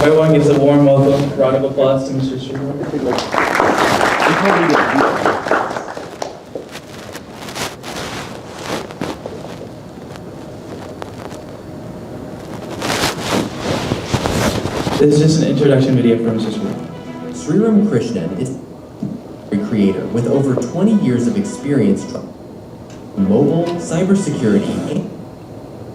Everyone gives a warm welcome, round of applause to Mr. Jugl. This is just an introduction video for Mr. Jugl. Sriram Krishnan is a creator with over 20 years of experience in mobile, cybersecurity, and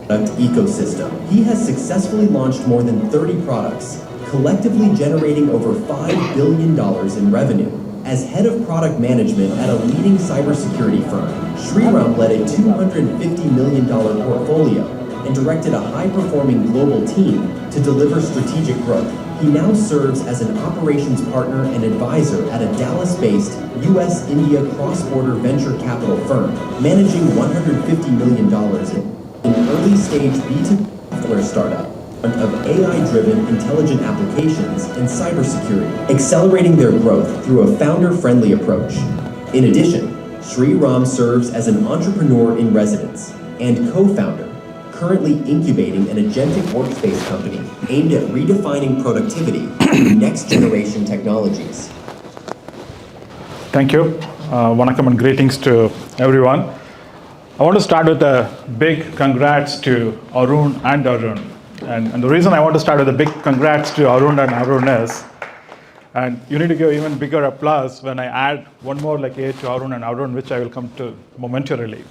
product ecosystem. He has successfully launched more than 30 products, collectively generating over $5 billion in revenue. As head of product management at a leading cybersecurity firm, Sriram led a $250 million portfolio and directed a high-performing global team to deliver strategic growth. He now serves as an operations partner and advisor at a Dallas-based U.S.-India cross-border venture capital firm, managing $150 million in early-stage B2B software startup of AI-driven intelligent applications and cybersecurity, accelerating their growth through a founder-friendly approach. In addition, Sriram serves as an entrepreneur in residence and co-founder, currently incubating an agentic workspace company aimed at redefining productivity through next-generation technologies. Thank you. Vanakkam and greetings to everyone. I want to start with a big congrats to Arun and Arun. And the reason I want to start with a big congrats to Arun and Arun is, and you need to give even bigger applause when I add one more like A to Arun and Arun, which I will come to momentarily.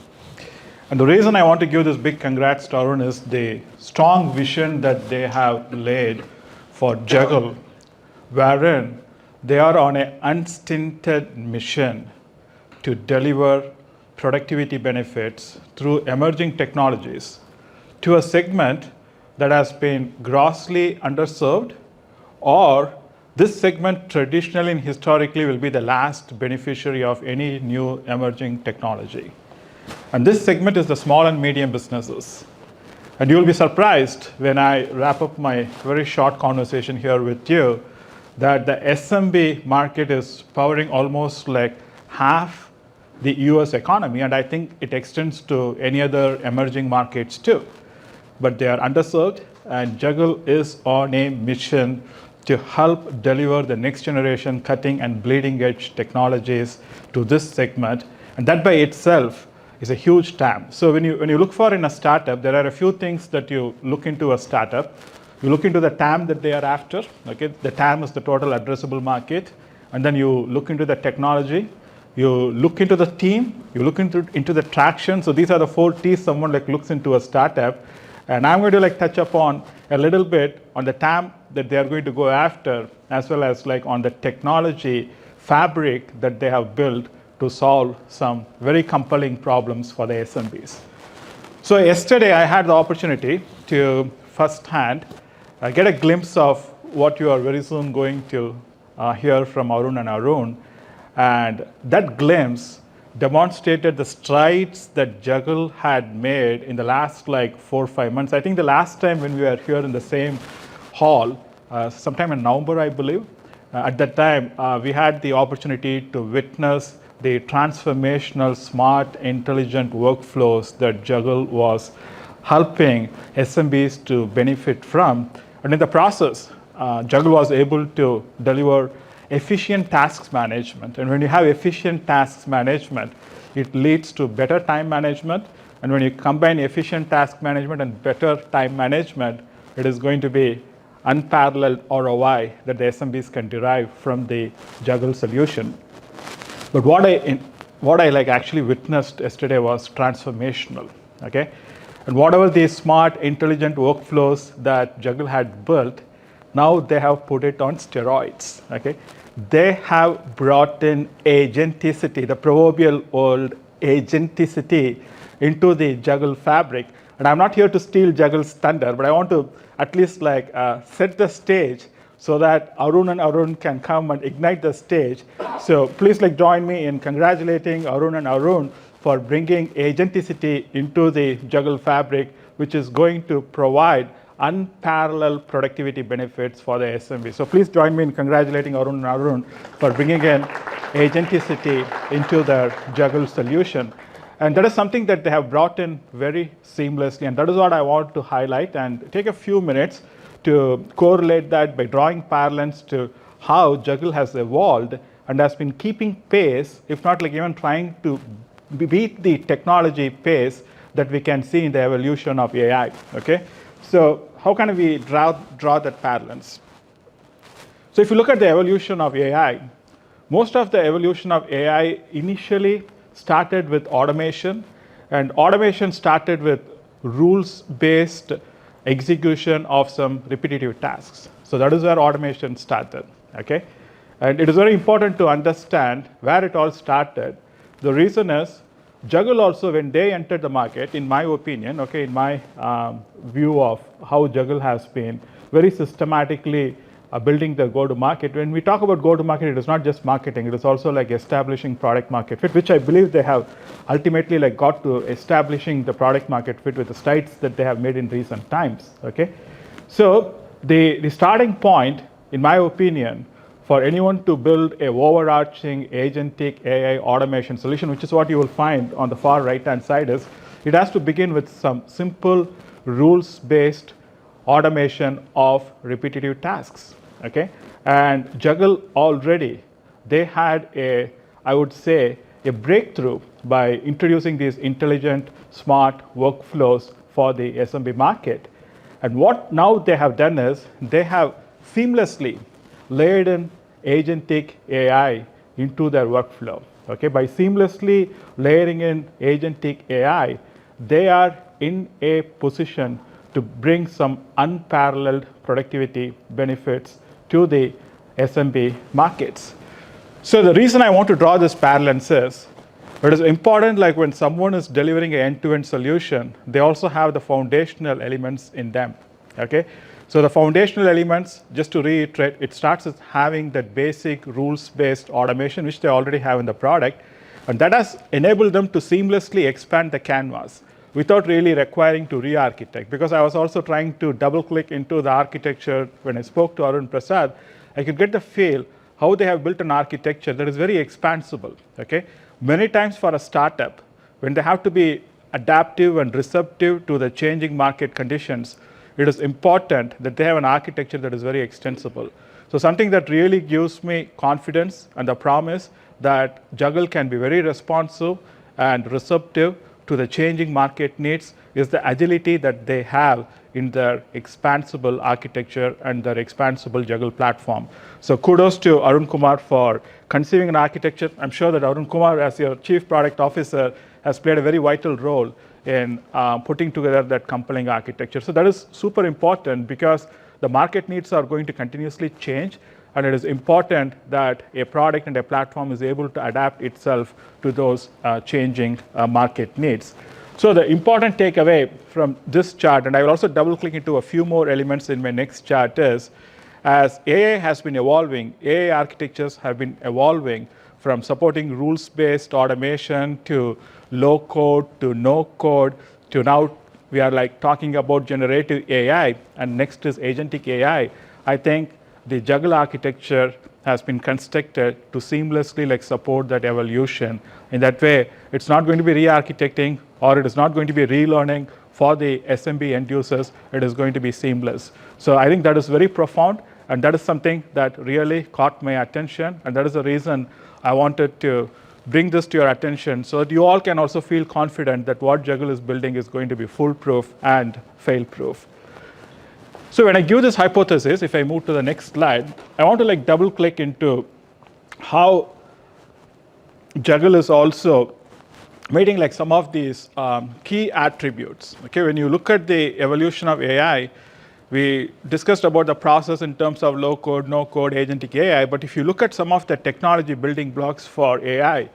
And the reason I want to give this big congrats to Arun is the strong vision that they have laid for Jugl, wherein they are on an unstinted mission to deliver productivity benefits through emerging technologies to a segment that has been grossly underserved, or this segment traditionally and historically will be the last beneficiary of any new emerging technology. And this segment is the small and medium businesses. And you'll be surprised when I wrap up my very short conversation here with you that the SMB market is powering almost like half the US economy, and I think it extends to any other emerging markets too. But they are underserved, and Jugl is on a mission to help deliver the next generation cutting and bleeding edge technologies to this segment, and that by itself is a huge TAM. So when you look for in a startup, there are a few things that you look into a startup. You look into the TAM that they are after. Okay, the TAM is the total addressable market, and then you look into the technology. You look into the team. You look into the traction. So these are the 4 T's someone like looks into a startup. And I'm going to like touch upon a little bit on the TAM that they are going to go after, as well as like on the technology fabric that they have built to solve some very compelling problems for the SMBs. So yesterday I had the opportunity to firsthand get a glimpse of what you are very soon going to hear from Arun and Arun. And that glimpse demonstrated the strides that Jugl had made in the last like 4 or 5 months. I think the last time when we were here in the same hall, sometime in November, I believe, at that time, we had the opportunity to witness the transformational, smart, intelligent workflows that Jugl was helping SMBs to benefit from. And in the process, Jugl was able to deliver efficient tasks management. And when you have efficient tasks management, it leads to better time management. And when you combine efficient task management and better time management, it is going to be unparalleled ROI that the SMBs can derive from the Jugl solution. But what I like actually witnessed yesterday was transformational. Okay, and whatever these smart, intelligent workflows that Jugl had built, now they have put it on steroids. Okay, they have brought in agenticity, the proverbial old agenticity, into the Jugl fabric. And I'm not here to steal Jugl's thunder, but I want to at least like set the stage so that Arun and Arun can come and ignite the stage. So please like join me in congratulating Arun and Arun for bringing agenticity into the Jugl fabric, which is going to provide unparalleled productivity benefits for the SMB. So please join me in congratulating Arun and Arun for bringing in agenticity into their Jugl solution. And that is something that they have brought in very seamlessly. And that is what I want to highlight and take a few minutes to correlate that by drawing parallels to how Jugl has evolved and has been keeping pace, if not like even trying to beat the technology pace that we can see in the evolution of AI. Okay, so how can we draw that parallels? So if you look at the evolution of AI, most of the evolution of AI initially started with automation, and automation started with rules-based execution of some repetitive tasks. So that is where automation started, okay? And it is very important to understand where it all started. The reason is, Jugl also, when they entered the market, in my opinion, okay, in my view of how Jugl has been very systematically building the go-to-market. When we talk about go-to-market, it is not just marketing, it is also like establishing product market fit, which I believe they have ultimately like got to establishing the product market fit with the strides that they have made in recent times, okay? So the starting point, in my opinion, for anyone to build a overarching agentic AI automation solution, which is what you will find on the far right-hand side, is it has to begin with some simple rules-based automation of repetitive tasks, okay? And Jugl already, they had I would say, a breakthrough by introducing these intelligent, smart workflows for the SMB market. And what now they have done is, they have seamlessly layered in agentic AI into their workflow, okay? By seamlessly layering in agentic AI, they are in a position to bring some unparalleled productivity benefits to the SMB markets. So the reason I want to draw this parallels is, it is important, like when someone is delivering an end-to-end solution, they also have the foundational elements in them, okay? So the foundational elements, just to reiterate, it starts with having that basic rules-based automation, which they already have in the product, and that has enabled them to seamlessly expand the canvas without really requiring to re-architect. Because I was also trying to double-click into the architecture when I spoke to Arun Prasad, I could get the feel how they have built an architecture that is very expansible, okay? Many times for a startup, when they have to be adaptive and receptive to the changing market conditions, it is important that they have an architecture that is very extensible. So something that really gives me confidence and the promise that Jugl can be very responsive and receptive to the changing market needs is the agility that they have in their expansible architecture and their expansible Jugl platform. So kudos to Arun Kumar for conceiving an architecture. I'm sure that Arun Kumar, as your Chief Product Officer, has played a very vital role in putting together that compelling architecture. So that is super important because the market needs are going to continuously change, and it is important that a product and a platform is able to adapt itself to those changing market needs. So the important takeaway from this chart, and I will also double click into a few more elements in my next chart, is as AI has been evolving, AI architectures have been evolving from supporting rules-based automation to low code to no code to now we are like talking about generative AI, and next is agentic AI. I think the Jugl architecture has been constructed to seamlessly like support that evolution. In that way, it's not going to be re-architecting or it is not going to be relearning for the SMB end users. It is going to be seamless. So I think that is very profound, and that is something that really caught my attention, and that is the reason I wanted to bring this to your attention so that you all can also feel confident that what Jugl is building is going to be foolproof and fail-proof. So when I give this hypothesis, if I move to the next slide, I want to like double click into how Jugl is also meeting like some of these key attributes. Okay, when you look at the evolution of AI, we discussed about the process in terms of low code, no code, agentic AI, but if you look at some of the technology building blocks for AI,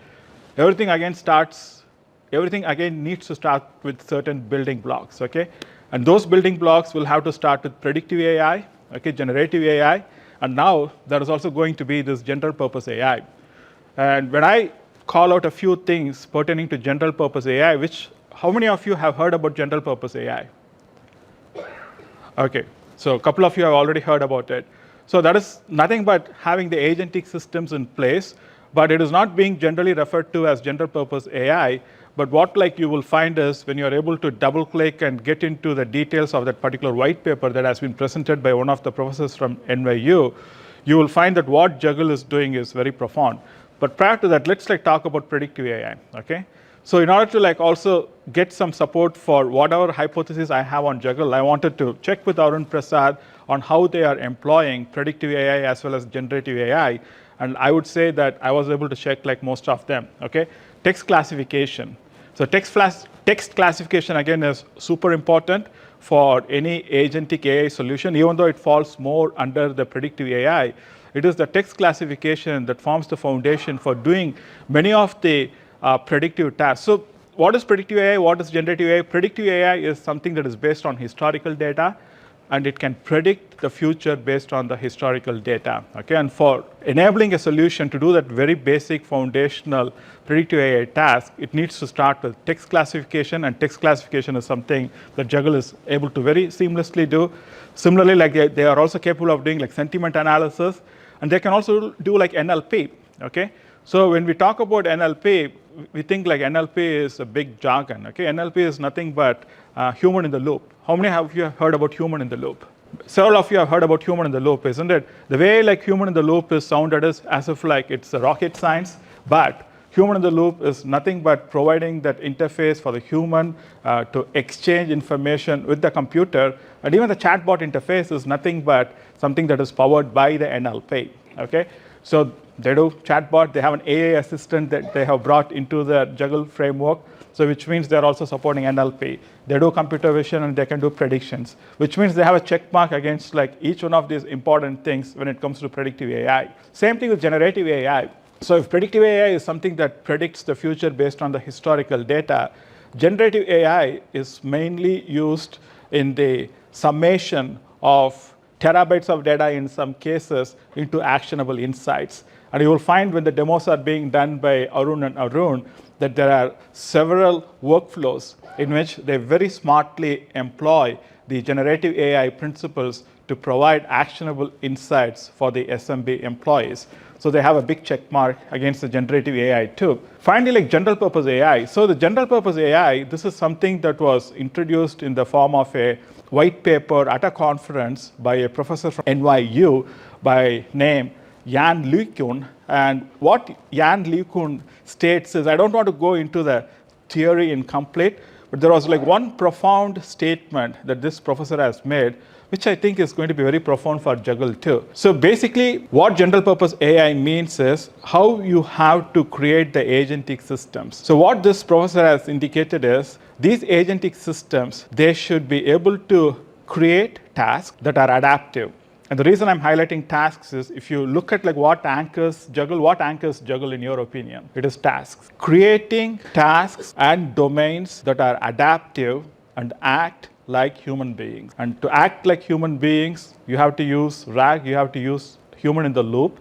everything again needs to start with certain building blocks, okay? And those building blocks will have to start with predictive AI, okay, generative AI, and now there is also going to be this general purpose AI. And when I call out a few things pertaining to general purpose AI, how many of you have heard about general purpose AI? Okay, so a couple of you have already heard about it. So that is nothing but having the agentic systems in place, but it is not being generally referred to as general purpose AI, But what like you will find is when you're able to double click and get into the details of that particular white paper that has been presented by one of the professors from NYU, you will find that what Jugl is doing is very profound. But prior to that, let's like talk about predictive AI, okay? So in order to like also get some support for whatever hypothesis I have on Jugl, I wanted to check with Arun Prasad on how they are employing predictive AI as well as generative AI. And I would say that I was able to check like most of them, okay? Text classification. So text classification again is super important for any agentic AI solution, even though it falls more under the predictive AI. It is the text classification that forms the foundation for doing many of the predictive tasks. So what is predictive AI? What is generative AI? Predictive AI is something that is based on historical data, and it can predict the future based on the historical data. Okay? And for enabling a solution to do that very basic foundational predictive AI task, it needs to start with text classification, and text classification is something that Jugl is able to very seamlessly do. Similarly, like they are also capable of doing like sentiment analysis, and they can also do like NLP. Okay? So when we talk about NLP, we think like NLP is a big jargon. Okay? NLP is nothing but human in the loop. How many of you have heard about human in the loop? Several of you have heard about human in the loop, isn't it? The way like human in the loop is sounded is as if like it's a rocket science, but human in the loop is nothing but providing that interface for the human to exchange information with the computer. And even the chatbot interface is nothing but something that is powered by the NLP. Okay? So they do chatbot, they have an AI assistant that they have brought into the Jugl framework, so which means they're also supporting NLP. They do computer vision and they can do predictions, which means they have a check mark against like each one of these important things when it comes to predictive AI. Same thing with generative AI. So if predictive AI is something that predicts the future based on the historical data, generative AI is mainly used in the summation of terabytes of data in some cases into actionable insights. And you will find when the demos are being done by Arun and Arun that there are several workflows in which they very smartly employ the generative AI principles to provide actionable insights for the SMB employees. So they have a big check mark against the generative AI too. Finally, like general purpose AI. So the general purpose AI, this is something that was introduced in the form of a white paper at a conference by a professor from NYU by name Jan Leukun. And what Jan Leukun states is, I don't want to go into the theory incomplete, but there was like one profound statement that this professor has made, which I think is going to be very profound for Jugl too. So basically, what general purpose AI means is how you have to create the agentic systems. So what this professor has indicated is these agentic systems, they should be able to create tasks that are adaptive. And the reason I'm highlighting tasks is if you look at like what anchors Jugl in your opinion? It is tasks. Creating tasks and domains that are adaptive and act like human beings. And to act like human beings, you have to use RAG, you have to use human in the loop.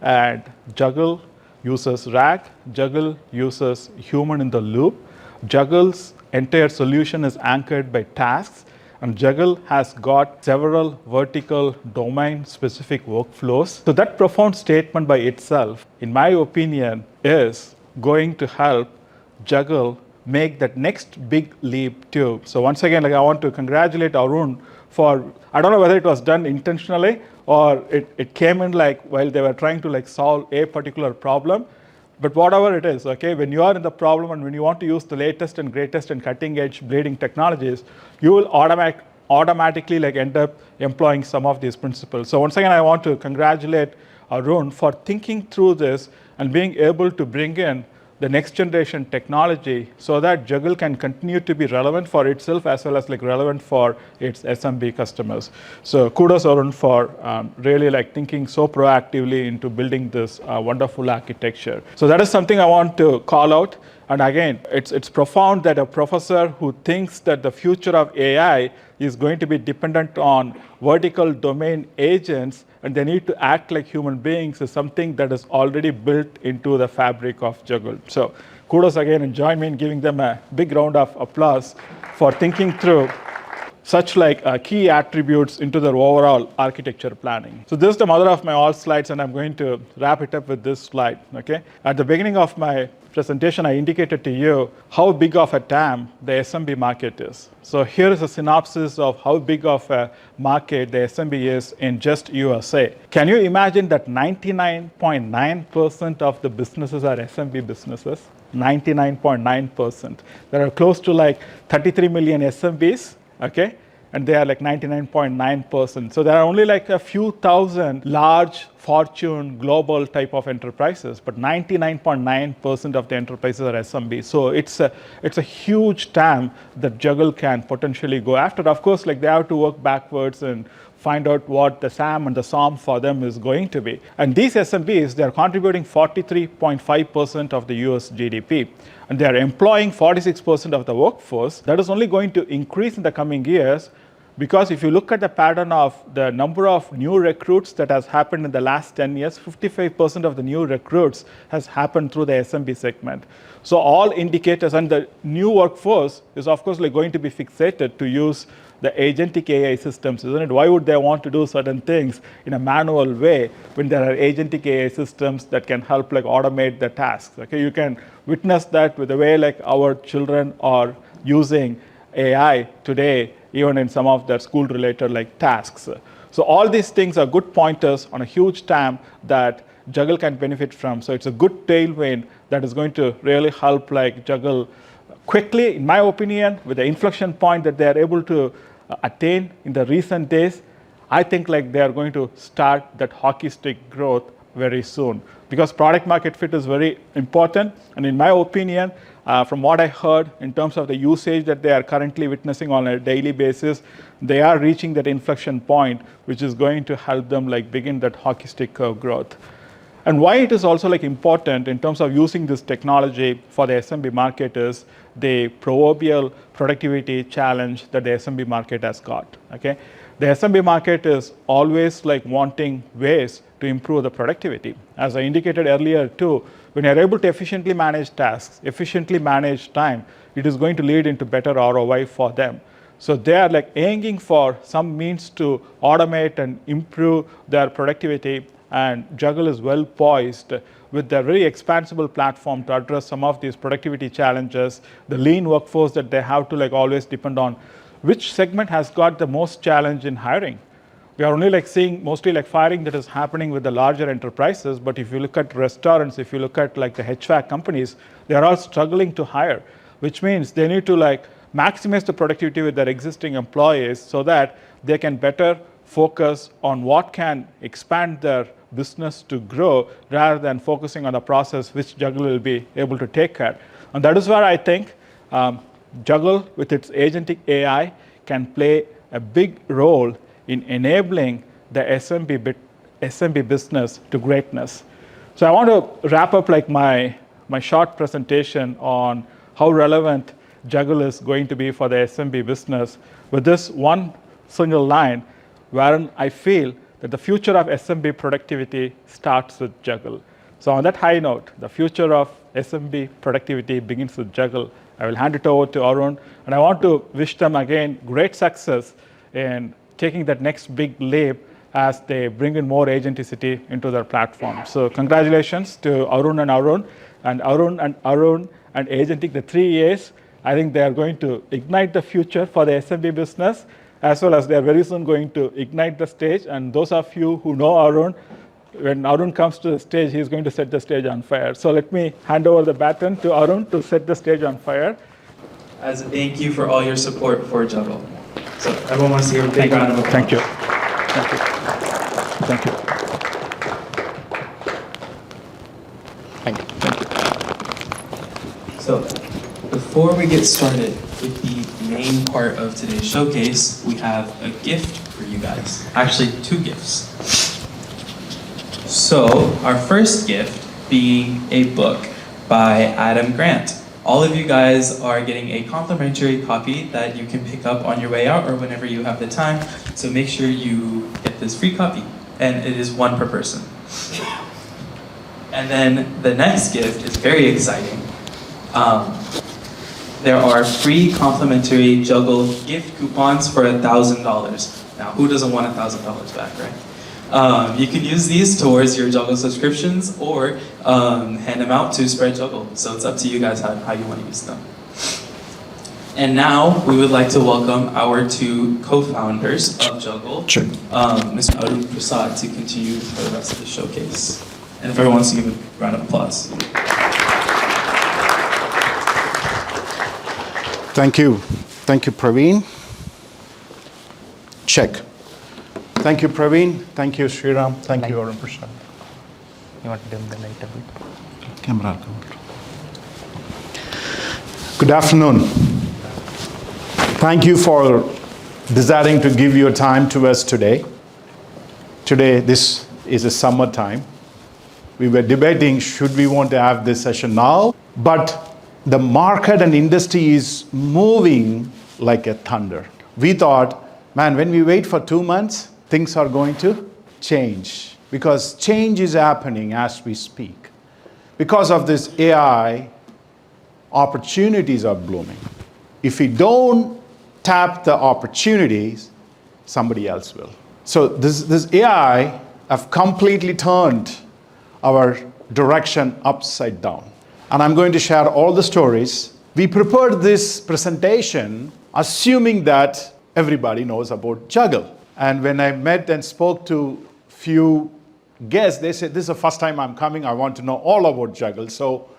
And Jugl uses RAG, Jugl uses human in the loop. Jugl's entire solution is anchored by tasks. And Jugl has got several vertical domain-specific workflows. So that profound statement by itself, in my opinion, is going to help Jugl make that next big leap too. So once again, like I want to congratulate Arun for, I don't know whether it was done intentionally or it came in like while they were trying to like solve a particular problem. But whatever it is, okay, when you are in the problem and when you want to use the latest and greatest and cutting edge bleeding technologies, you will automatically like end up employing some of these principles. So once again, I want to congratulate Arun for thinking through this and being able to bring in the next generation technology so that Jugl can continue to be relevant for itself as well as like relevant for its SMB customers. So kudos Arun for really like thinking so proactively into building this wonderful architecture. So that is something I want to call out. And again, it's profound that a professor who thinks that the future of AI is going to be dependent on vertical domain agents and they need to act like human beings is something that is already built into the fabric of Jugl. So kudos again and join me in giving them a big round of applause for thinking through such like key attributes into their overall architecture planning. So this is the mother of my all slides, and I'm going to wrap it up with this slide. Okay. At the beginning of my presentation, I indicated to you how big of a TAM the SMB market is. So here is a synopsis of how big of a market the SMB is in just USA. Can you imagine that 99.9% of the businesses are SMB businesses? 99.9%. There are close to like 33 million SMBs, okay? And they are like 99.9%. So there are only like a few thousand large Fortune global type of enterprises, but 99.9% of the enterprises are SMB. So it's a huge TAM that Jugl can potentially go after. Of course, like they have to work backwards and find out what the SAM and the SOM for them is going to be. And these SMBs, they're contributing 43.5% of the US GDP. And they're employing 46% of the workforce. That is only going to increase in the coming years, because if you look at the pattern of the number of new recruits that has happened in the last 10 years, 55% of the new recruits has happened through the SMB segment. So all indicators, and the new workforce is of course like going to be fixated to use the agentic AI systems, isn't it? Why would they want to do certain things in a manual way when there are agentic AI systems that can help like automate the tasks? Okay, you can witness that with the way like our children are using AI today, even in some of their school-related like tasks. So all these things are good pointers on a huge TAM that Jugl can benefit from. So it's a good tailwind that is going to really help like Jugl quickly, in my opinion, with the inflection point that they are able to attain in the recent days. I think like they are going to start that hockey stick growth very soon, because product market fit is very important. And in my opinion, from what I heard in terms of the usage that they are currently witnessing on a daily basis, they are reaching that inflection point, which is going to help them like begin that hockey stick curve growth. And why it is also like important in terms of using this technology for the SMB market is the proverbial productivity challenge that the SMB market has got. Okay, the SMB market is always like wanting ways to improve the productivity. As I indicated earlier too, when you're able to efficiently manage tasks, efficiently manage time, it is going to lead into better ROI for them. So they are like aiming for some means to automate and improve their productivity, and Jugl is well poised with their very expansible platform to address some of these productivity challenges, the lean workforce that they have to like always depend on. Which segment has got the most challenge in hiring? We are only like seeing mostly like firing that is happening with the larger enterprises, but if you look at restaurants, if you look at like the HVAC companies, they are all struggling to hire, which means they need to like maximize the productivity with their existing employees so that they can better focus on what can expand their business to grow rather than focusing on the process which Jugl will be able to take care. And that is where I think Jugl with its agentic AI can play a big role in enabling the SMB business to greatness. So I want to wrap up like my short presentation on how relevant Jugl is going to be for the SMB business with this one single line, wherein I feel that the future of SMB productivity starts with Jugl. So on that high note, the future of SMB productivity begins with Jugl. I will hand it over to Arun, and I want to wish them again great success in taking that next big leap as they bring in more agenticity into their platform. So congratulations to Arun and Arun and Agentic, the 3 A's. I think they are going to ignite the future for the SMB business, as well as they are very soon going to ignite the stage. And those of you who know Arun, when Arun comes to the stage, he's going to set the stage on fire. So let me hand over the baton to Arun to set the stage on fire. As a thank you for all your support for Jugl. So everyone wants to hear a big round of applause. Thank you. Thank you. Thank you. Thank you. Thank you. So before we get started with the main part of today's showcase, we have a gift for you guys. Actually, 2 gifts. So our first gift being a book by Adam Grant. All of you guys are getting a complimentary copy that you can pick up on your way out or whenever you have the time. So make sure you get this free copy, and it is 1 per person. And then the next gift is very exciting. there are free complimentary Jugl gift coupons for $1,000. Now, who doesn't want $1,000 back, right? You can use these towards your Jugl subscriptions or hand them out to spread Jugl. So it's up to you guys how you want to use them. And now we would like to welcome our two co-founders of Jugl, Sure. Mr. Arun Prasad, to continue for the rest of the showcase. And if everyone wants to give a round of applause. Thank you. Thank you, Praveen. Check. Thank you, Praveen. Thank you, Sriram. Thank you, Arun Prasad. You want to dim the light a bit? Camera. Good afternoon. Thank you for desiring to give your time to us today. Today, this is a summertime. We were debating, should we want to have this session now? But the market and industry is moving like a thunder. We thought, man, when we wait for 2 months, things are going to change. Because change is happening as we speak. Because of this AI, opportunities are blooming. If we don't tap the opportunities, somebody else will. So this AI have completely turned our direction upside down. And I'm going to share all the stories. We prepared this presentation assuming that everybody knows about Jugl. And when I met and spoke to few guests, they said, this is the first time I'm coming, I want to know all about Jugl. So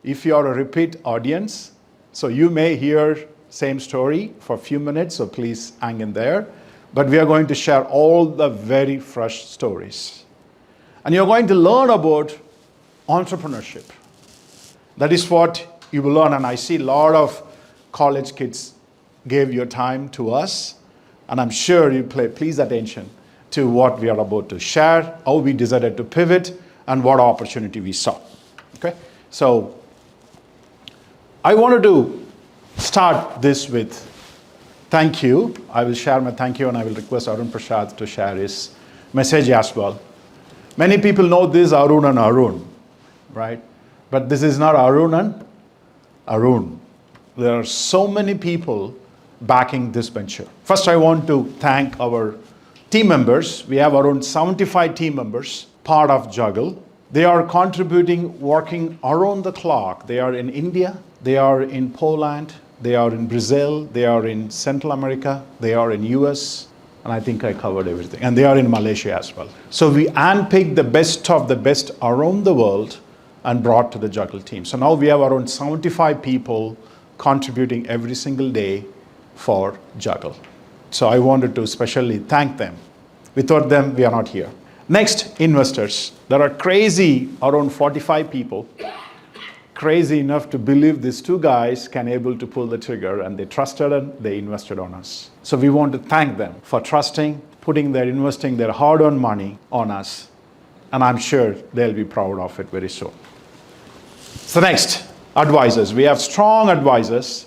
if you are a repeat audience, so you may hear same story for a few minutes, so please hang in there. But we are going to share all the very fresh stories. And you're going to learn about entrepreneurship. That is what you will learn. And I see a lot of college kids gave your time to us. And I'm sure you pay please attention to what we are about to share, how we decided to pivot, and what opportunity we saw. Okay? So I wanted to start this with thank you. I will share my thank you, and I will request Arun Prasad to share his message as well. Many people know this Arun and Arun, right? But this is not Arun and Arun. There are so many people backing this venture. First, I want to thank our team members. We have around 75 team members, part of Jugl. They are contributing, working around the clock. They are in India, they are in Poland, they are in Brazil, they are in Central America, they are in US, and I think I covered everything. And they are in Malaysia as well. So we handpicked the best of the best around the world and brought to the Jugl team. So now we have around 75 people contributing every single day for Jugl. So I wanted to especially thank them. Without them, we are not here. Next, investors. There are crazy, around 45 people, crazy enough to believe these two guys can able to pull the trigger, and they trusted and they invested on us. So we want to thank them for trusting, investing their hard-earned money on us. And I'm sure they'll be proud of it very soon. So next, advisors. We have strong advisors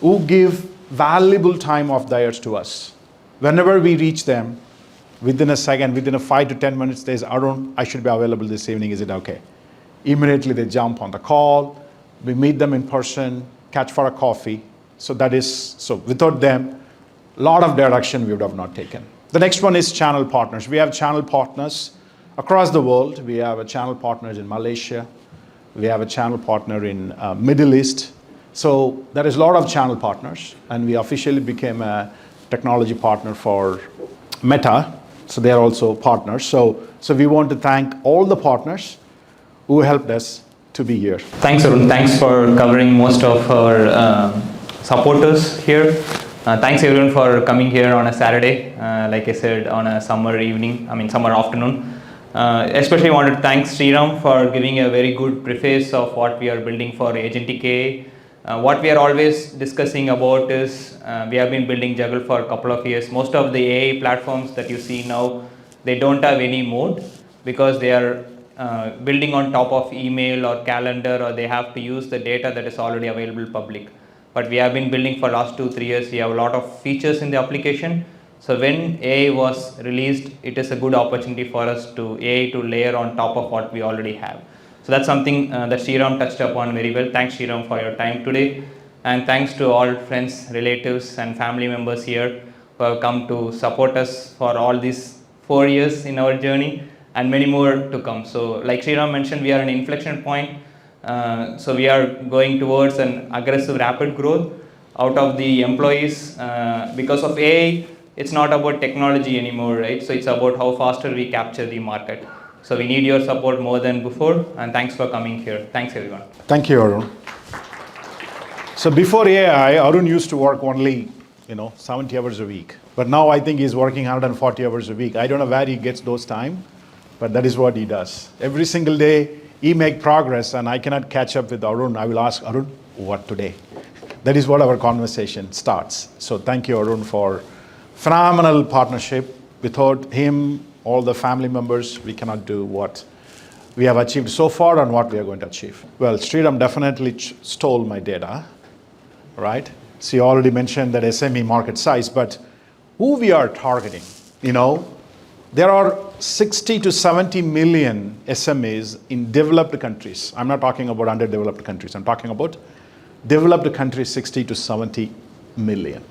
who give valuable time of theirs to us. Whenever we reach them, within a second, within a 5 to 10 minutes, they say, Arun, I should be available this evening, is it okay? Immediately they jump on the call, we meet them in person, catch for a coffee. So without them, a lot of direction we would have not taken. The next one is channel partners. We have channel partners across the world. We have a channel partners in Malaysia. We have a channel partner in Middle East. So there is a lot of channel partners, and we officially became a technology partner for Meta. So they are also partners. So we want to thank all the partners who helped us to be here. Thanks, Arun. Thanks for covering most of our supporters here. Thanks everyone for coming here on a Saturday, like I said, on a summer afternoon. Especially wanted to thank Sriram for giving a very good preface of what we are building for Agentic AI. What we are always discussing about is we have been building Jugl for a couple of years. Most of the AI platforms that you see now, they don't have any mode because they are building on top of email or calendar, or they have to use the data that is already available public. But we have been building for last 2-3 years. We have a lot of features in the application. So when AI was released, it is a good opportunity for us to AI to layer on top of what we already have. So that's something that Sriram touched upon very well. Thanks, Sriram, for your time today. And thanks to all friends, relatives, and family members here who have come to support us for all these 4 years in our journey and many more to come. So, like Sriram mentioned, we are an inflection point. So, we are going towards an aggressive, rapid growth out of the employees. Because of AI, it's not about technology anymore, right? So, it's about how faster we capture the market. So, we need your support more than before. And thanks for coming here. Thanks, everyone. Thank you, Arun. So before AI, Arun used to work only, 70 hours a week. But now I think he's working 140 hours a week. I don't know where he gets those time, but that is what he does. Every single day, he makes progress, and I cannot catch up with Arun. I will ask Arun, what today? That is what our conversation starts. So thank you, Arun, for phenomenal partnership. Without him, all the family members, we cannot do what we have achieved so far and what we are going to achieve. Well, Sriram definitely stole my data, right? So you already mentioned that SME market size, but who we are targeting, there are 60 to 70 million SMEs in developed countries. I'm not talking about underdeveloped countries. I'm talking about developed countries, 60 to 70 million.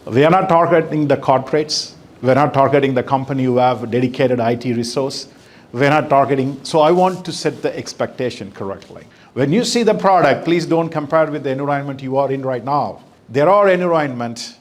We are not targeting the corporates. We're not targeting the company who have dedicated IT resource. We're not targeting. So I want to set the expectation correctly. When you see the product, please don't compare with the environment you are in right now. There are environments,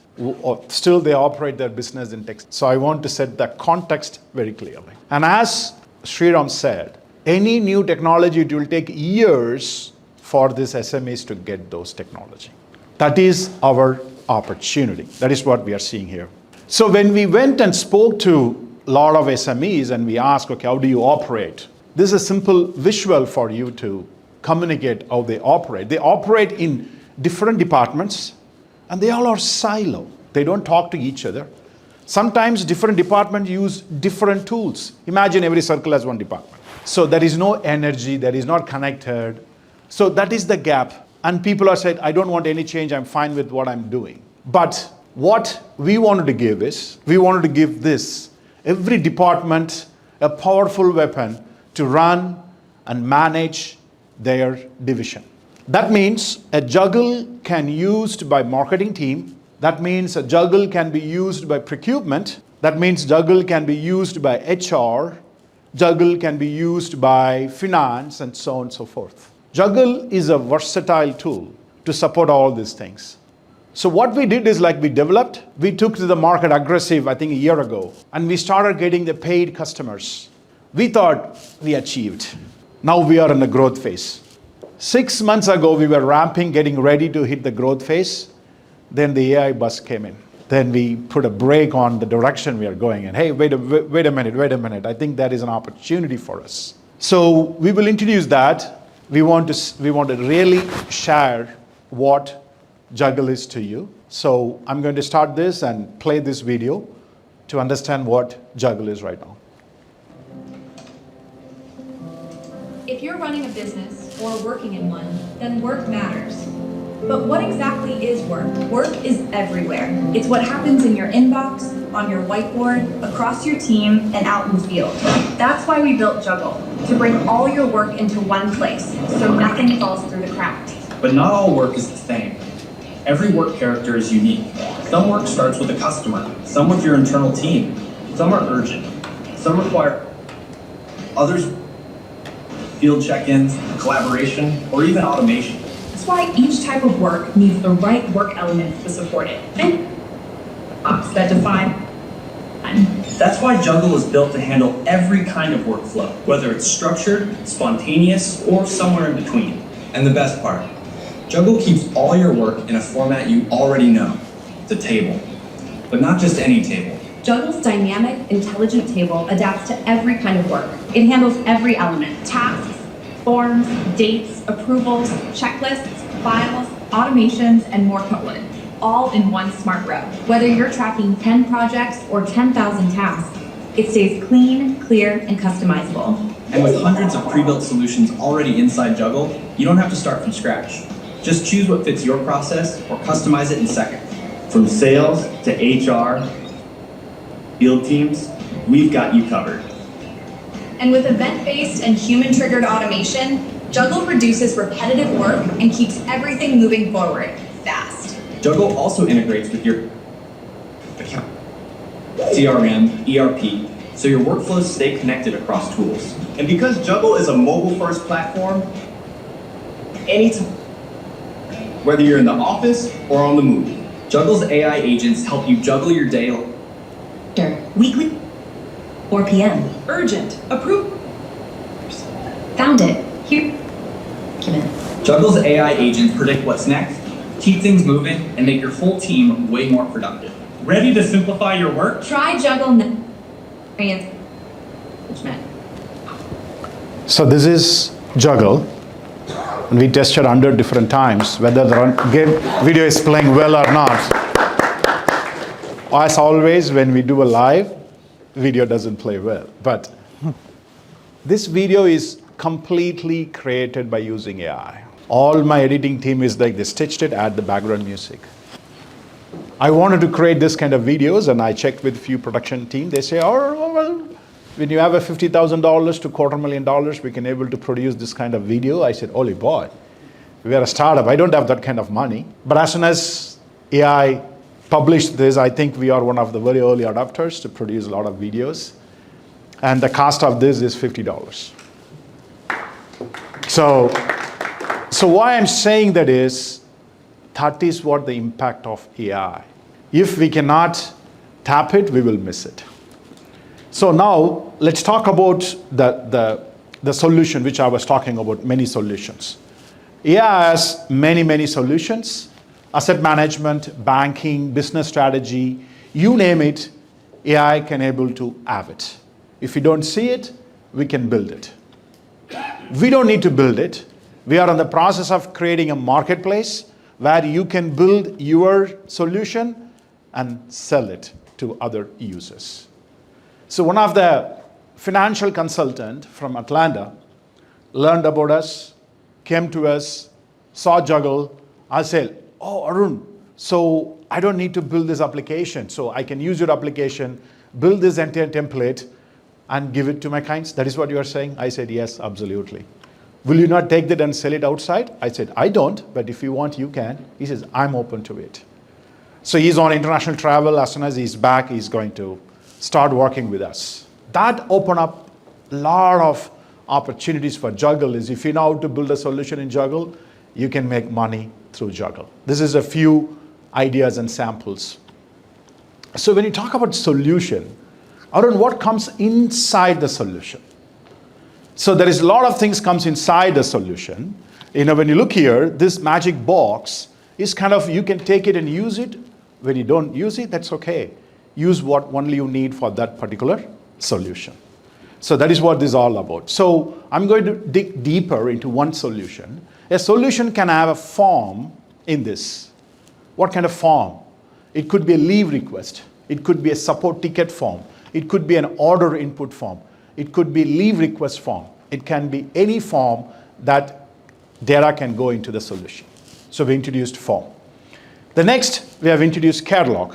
still they operate their business in tech. So I want to set the context very clearly. And as Sriram said, any new technology, it will take years for these SMEs to get those technology. That is our opportunity. That is what we are seeing here. So when we went and spoke to a lot of SMEs and we asked, okay, how do you operate? This is a simple visual for you to communicate how they operate. They operate in different departments and they all are silo. They don't talk to each other. Sometimes different departments use different tools. Imagine every circle has one department. So there is no energy, there is not connected. So that is the gap. And people are saying, I don't want any change, I'm fine with what I'm doing. But what we wanted to give is, we wanted to give this, every department, a powerful weapon to run and manage their division. That means a Jugl can be used by marketing team. That means a Jugl can be used by procurement. That means Jugl can be used by HR. Jugl can be used by finance and so on and so forth. Jugl is a versatile tool to support all these things. So what we did is we took to the market aggressive, I think a year ago, and we started getting the paid customers. We thought we achieved. Now we are in the growth phase. 6 months ago, we were ramping, getting ready to hit the growth phase. Then the AI bus came in. Then we put a brake on the direction we are going in. Hey, wait a minute. I think that is an opportunity for us. So we will introduce that. We want to really share what Jugl is to you. So I'm going to start this and play this video to understand what Jugl is right now. If you're running a business or working in one, then work matters. But what exactly is work? Work is everywhere. It's what happens in your inbox, on your whiteboard, across your team, and out in the field. That's why we built Jugl, to bring all your work into one place, so nothing falls through the cracks. But not all work is the same. Every work character is unique. Some work starts with a customer, some with your internal team. Some are urgent, some require others field check-ins, collaboration, or even automation. That's why each type of work needs the right work elements to support it. And that define. That's why Jugl is built to handle every kind of workflow, whether it's structured, spontaneous, or somewhere in between. And the best part, Jugl keeps all your work in a format you already know, the table. But not just any table. Jugl's dynamic, intelligent table adapts to every kind of work. It handles every element: tasks, forms, dates, approvals, checklists, files, automations, and more could, all in one smart row. Whether you're tracking 10 projects or 10,000 tasks, it stays clean, clear, and customizable. And with hundreds of pre-built solutions already inside Jugl, you don't have to start from scratch. Just choose what fits your process or customize it in seconds. From sales to HR, field teams, we've got you covered. And with event-based and human-triggered automation, Jugl reduces repetitive work and keeps everything moving forward fast. Jugl also integrates with your account, CRM, ERP, so your workflows stay connected across tools. And because Jugl is a mobile-first platform, anytime, whether you're in the office or on the move, Jugl's AI agents help you juggle your day. Weekly, 4 p.m. Urgent. Approve. Found it. Here. Document. Jugl's AI agents predict what's next, keep things moving, and make your whole team way more productive. Ready to simplify your work? Try Jugl management. So this is Jugl, and we tested 100 different times whether the game video is playing well or not. As always, when we do a live, video doesn't play well. But this video is completely created by using AI. All my editing team is like, they stitched it, add the background music. I wanted to create this kind of videos, and I checked with a few production team. They say, oh, well, when you have a $50,000 to $250,000, we can able to produce this kind of video. I said, holy boy, we are a startup. I don't have that kind of money. But as soon as AI published this, I think we are one of the very early adopters to produce a lot of videos. And the cost of this is $50. So why I'm saying that is what the impact of AI. If we cannot tap it, we will miss it. So now let's talk about the solution which I was talking about, many solutions. AI has many solutions. Asset management, banking, business strategy, you name it, AI can able to have it. If we don't see it, we can build it. We don't need to build it. We are in the process of creating a marketplace where you can build your solution and sell it to other users. So one of the financial consultant from Atlanta learned about us, came to us, saw Jugl. I said, oh, Arun, so I don't need to build this application. So I can use your application, build this entire template, and give it to my clients. That is what you are saying? I said, yes, absolutely. Will you not take that and sell it outside? I said, I don't, but if you want, you can. He says, I'm open to it. So he's on international travel. As soon as he's back, he's going to start working with us. That opened up a lot of opportunities for Jugl. Is if you know how to build a solution in Jugl, you can make money through Jugl. This is a few ideas and samples. So when you talk about solution, Arun, what comes inside the solution? So there is a lot of things comes inside the solution. You know, when you look here, this magic box is kind of, you can take it and use it. When you don't use it, that's okay. Use what only you need for that particular solution. So that is what this is all about. So I'm going to dig deeper into one solution. A solution can have a form in this. What kind of form? It could be a leave request. It could be a support ticket form. It could be an order input form. It could be leave request form. It can be any form that data can go into the solution. So we introduced form. The next, we have introduced catalog.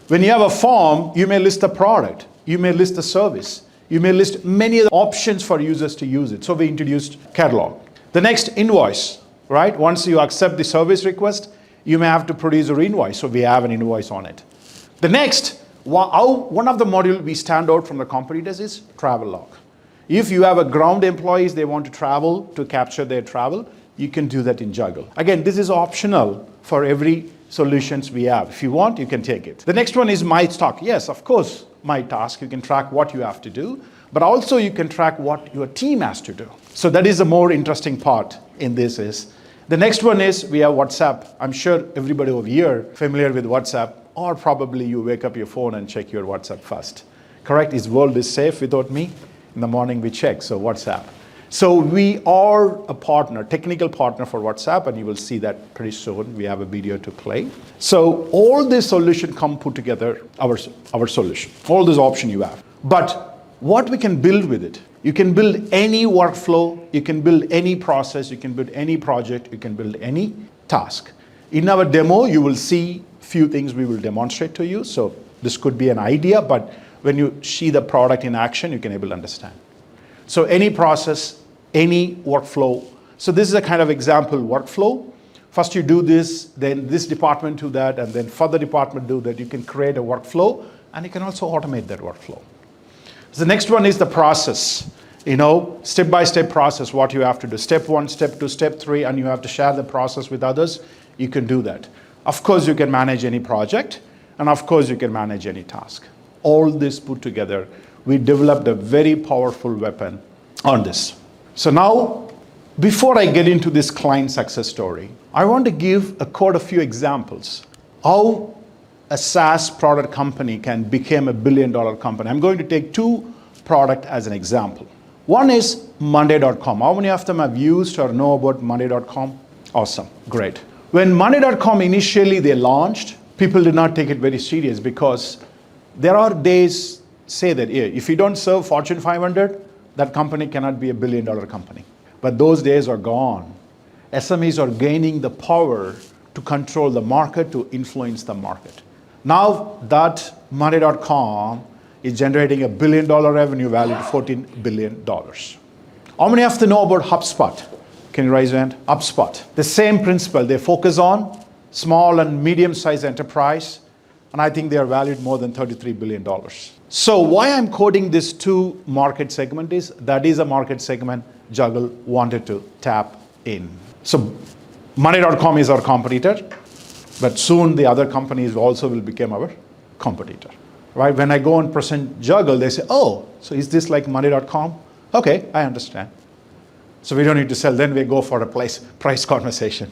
When you have a form, you may list the product. You may list the service. You may list many other options for users to use it. So we introduced catalog. The next, invoice, right? Once you accept the service request, you may have to produce an invoice. So we have an invoice on it. The next, one of the modules we stand out from the competitors is travel log. If you have a ground employees, they want to travel to capture their travel, you can do that in Jugl. Again, this is optional for every solutions we have. If you want, you can take it. The next one is My Task. Yes, of course, My Task. You can track what you have to do, but also you can track what your team has to do. So that is the more interesting part in this is. The next one is we have WhatsApp. I'm sure everybody over here familiar with WhatsApp, or probably you wake up your phone and check your WhatsApp first. Correct? Is world is safe without me? In the morning we check, so WhatsApp. So we are a partner, technical partner for WhatsApp, and you will see that pretty soon. We have a video to play. So all this solution come put together, our solution, all this option you have. But what we can build with it? You can build any workflow, you can build any process, you can build any project, you can build any task. In our demo, you will see few things we will demonstrate to you. So this could be an idea, but when you see the product in action, you can able to understand. So any process, any workflow. So this is a kind of example workflow. First you do this, then this department do that, and then further department do that. You can create a workflow, and you can also automate that workflow. So the next one is the process. Step-by-step process, what you have to do. Step 1, step 2, step 3, and you have to share the process with others. You can do that. Of course, you can manage any project, and of course, you can manage any task. All this put together, we developed a very powerful weapon on this. So now, before I get into this client success story, I want to give a few examples how a SaaS product company can become a billion-dollar company. I'm going to take 2 products as an example. One is Monday.com. How many of them have used or know about Monday.com? Awesome, great. When Monday.com initially they launched, people did not take it very serious because there are days say that if you don't serve Fortune 500, that company cannot be a billion-dollar company. But those days are gone. SMEs are gaining the power to control the market, to influence the market. Now that Monday.com is generating $1 billion revenue valued at $14 billion. How many of you know about HubSpot? Can you raise your hand? HubSpot. The same principle. They focus on small and medium-sized enterprise, and I think they are valued more than $33 billion. So why I'm quoting this 2 market segment is, that is a market segment Jugl wanted to tap in. So Monday.com is our competitor, but soon the other companies also will become our competitor. Right? When I go and present Jugl, they say, oh, so is this like Monday.com? Okay, I understand. So we don't need to sell. Then we go for a price conversation.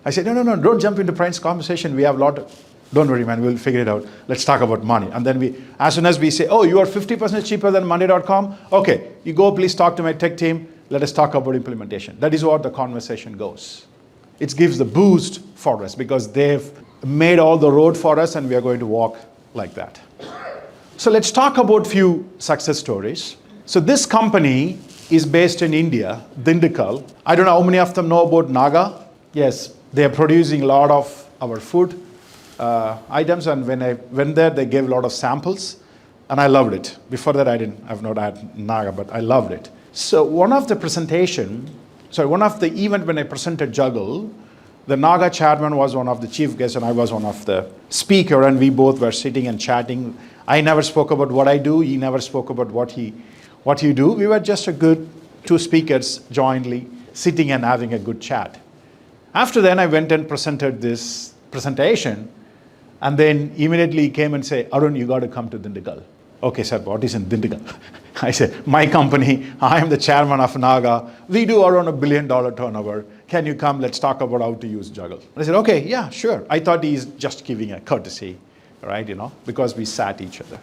I said, no, don't jump into price conversation. We have a lot of, don't worry, man, we'll figure it out. Let's talk about money. And then as soon as we say, oh, you are 50% cheaper than Monday.com? Okay, you go, please talk to my tech team. Let us talk about implementation. That is what the conversation goes. It gives the boost for us because they've made all the road for us and we are going to walk like that. So let's talk about few success stories. So this company is based in India, Dindigul. I don't know how many of them know about Naga. Yes, they are producing a lot of our food items, and when I went there, they gave a lot of samples, and I loved it. Before that, I've not had Naga, but I loved it. So one of the event when I presented Jugl, the Naga chairman was one of the chief guests, and I was one of the speaker, and we both were sitting and chatting. I never spoke about what I do. He never spoke about what you do. We were just a good 2 speakers jointly sitting and having a good chat. After then, I went and presented this presentation, and then immediately he came and said, Arun, you got to come to Dindigul. Okay, sir, what is in Dindigul? I said, my company, I am the chairman of Naga. We do around $1 billion turnover. Can you come? Let's talk about how to use Jugl. I said, okay, yeah, sure. I thought he's just giving a courtesy, right, because we sat each other.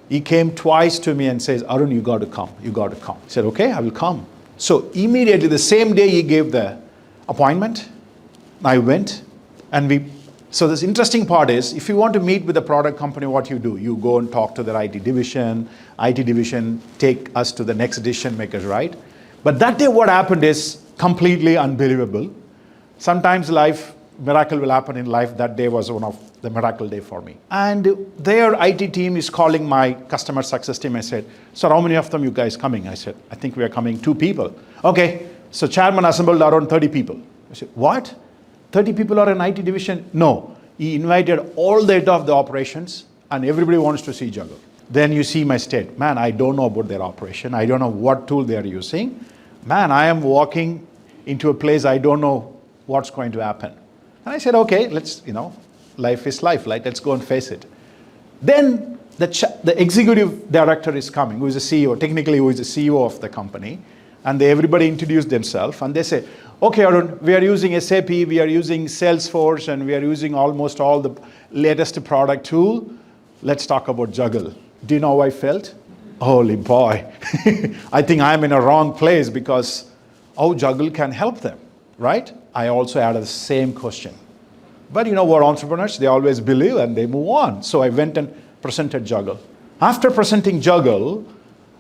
He came twice to me and says, Arun, you got to come. You got to come. I said, okay, I will come. So immediately, the same day he gave the appointment, I went, and so this interesting part is, if you want to meet with a product company, what you do? You go and talk to their IT division take us to the next decision makers, right? But that day what happened is completely unbelievable. Sometimes miracle will happen in life. That day was one of the miracle day for me. And their IT team is calling my customer success team. I said, sir, how many of them you guys coming? I said, I think we are coming 2 people. Okay, so chairman assembled around 30 people. I said, what? 30 people are in IT division? No. He invited all the head of the operations and everybody wants to see Jugl. Then you see my state. Man, I don't know about their operation. I don't know what tool they are using. Man, I am walking into a place I don't know what's going to happen. And I said, okay, let's, life is life, right? Let's go and face it. Then the executive director is coming, who is the CEO, technically who is the CEO of the company. And everybody introduced themselves and they say, okay, Arun, we are using SAP, we are using Salesforce, and we are using almost all the latest product tool. Let's talk about Jugl. Do you know how I felt? Holy boy. I think I'm in a wrong place because how Jugl can help them, right? I also had the same question. But we're entrepreneurs, they always believe and they move on. So I went and presented Jugl. After presenting Jugl,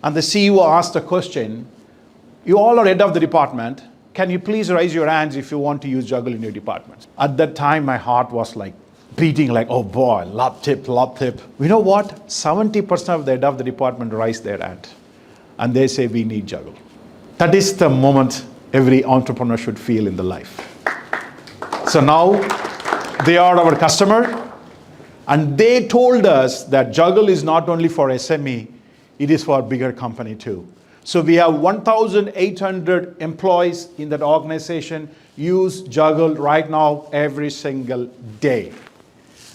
and the CEO asked a question, you all are head of the department, can you please raise your hands if you want to use Jugl in your department? At that time, my heart was like beating like, oh boy, love tip. You know what? 70% of the head of the department raised their hand. And they say, we need Jugl. That is the moment every entrepreneur should feel in the life. So now they are our customer, and they told us that Jugl is not only for SME, it is for a bigger company too. So we have 1,800 employees in that organization use Jugl right now every single day.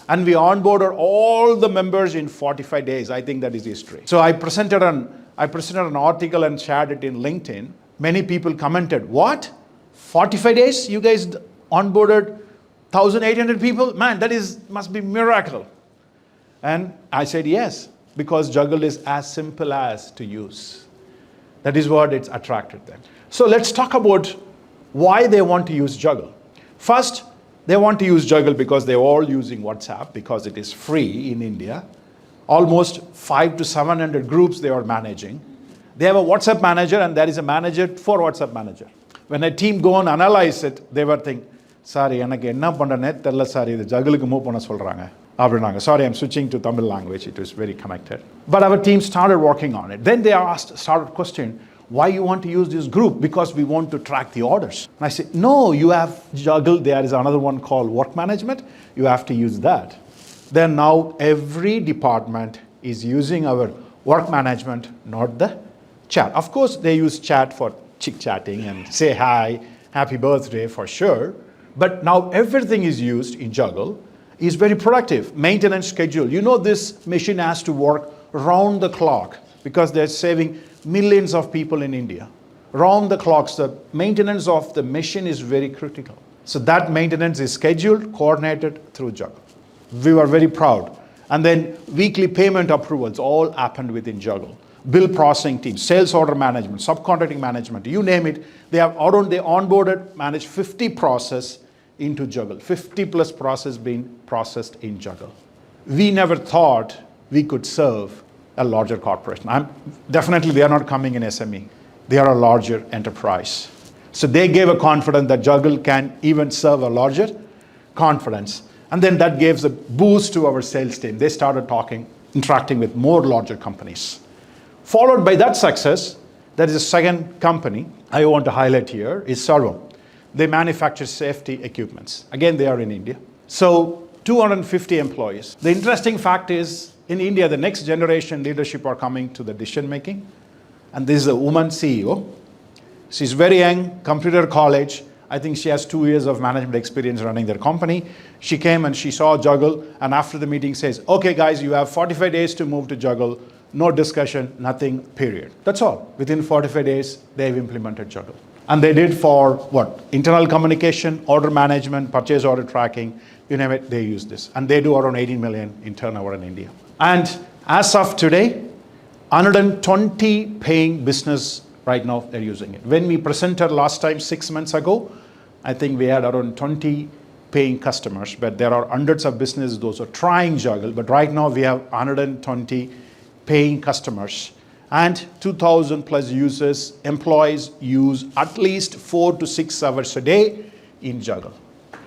And we onboarded all the members in 45 days. I think that is history. So I presented an article and shared it in LinkedIn. Many people commented, what? 45 days? You guys onboarded 1,800 people? Man, must be miracle. And I said yes, because Jugl is as simple as to use. That is what it's attracted them. So let's talk about why they want to use Jugl. First, they want to use Jugl because they're all using WhatsApp because it is free in India. Almost 500 to 700 groups they are managing. They have a WhatsApp manager, and there is a manager for WhatsApp manager. When a team go and analyze it, they were thinking, sorry, எனக்கு என்ன பண்றேனே தெரியல sir, இது ஜகுலுக்கு move பண்ண சொல்றாங்க அப்படினாங்க. Sorry, I'm switching to Tamil language. It was very connected. But our team started working on it. Then they started questioning, why you want to use this group? Because we want to track the orders. And I said, no, you have Jugl. There is another one called work management. You have to use that. Then now every department is using our work management, not the chat. Of course, they use chat for chit-chatting and say hi, happy birthday for sure. But now everything is used in Jugl. Is very productive. Maintenance schedule. You know this machine has to work round the clock because they're saving millions of people in India. Round the clock, the maintenance of the machine is very critical. So that maintenance is scheduled, coordinated through Jugl. We were very proud. And then weekly payment approvals all happened within Jugl. Bill processing team, sales order management, subcontracting management, you name it. They onboarded, managed 50 process into Jugl. 50 plus process being processed in Jugl. We never thought we could serve a larger corporation. Definitely they are not coming in SME. They are a larger enterprise. So they gave a confidence that Jugl can even serve a larger confidence. And then that gave a boost to our sales team. They started interacting with more larger companies. Followed by that success, there is a second company I want to highlight here is Sarvam. They manufacture safety equipments. Again, they are in India. So 250 employees. The interesting fact is, in India, the next generation leadership are coming to the decision making. And this is a woman CEO. She's very young, computer college. I think she has 2 years of management experience running their company. She came and she saw Jugl, and after the meeting says, okay guys, you have 45 days to move to Jugl. No discussion, nothing, period. That's all. Within 45 days, they've implemented Jugl. And they did for what? Internal communication, order management, purchase order tracking, you name it, they use this. And they do around 18 million in turnover in India. And as of today, 120 paying business right now, they're using it. When we presented last time, 6 months ago, I think we had around 20 paying customers, but there are hundreds of businesses, those are trying Jugl, but right now we have 120 paying customers. And 2,000 plus users, employees use at least 4 to 6 hours a day in Jugl.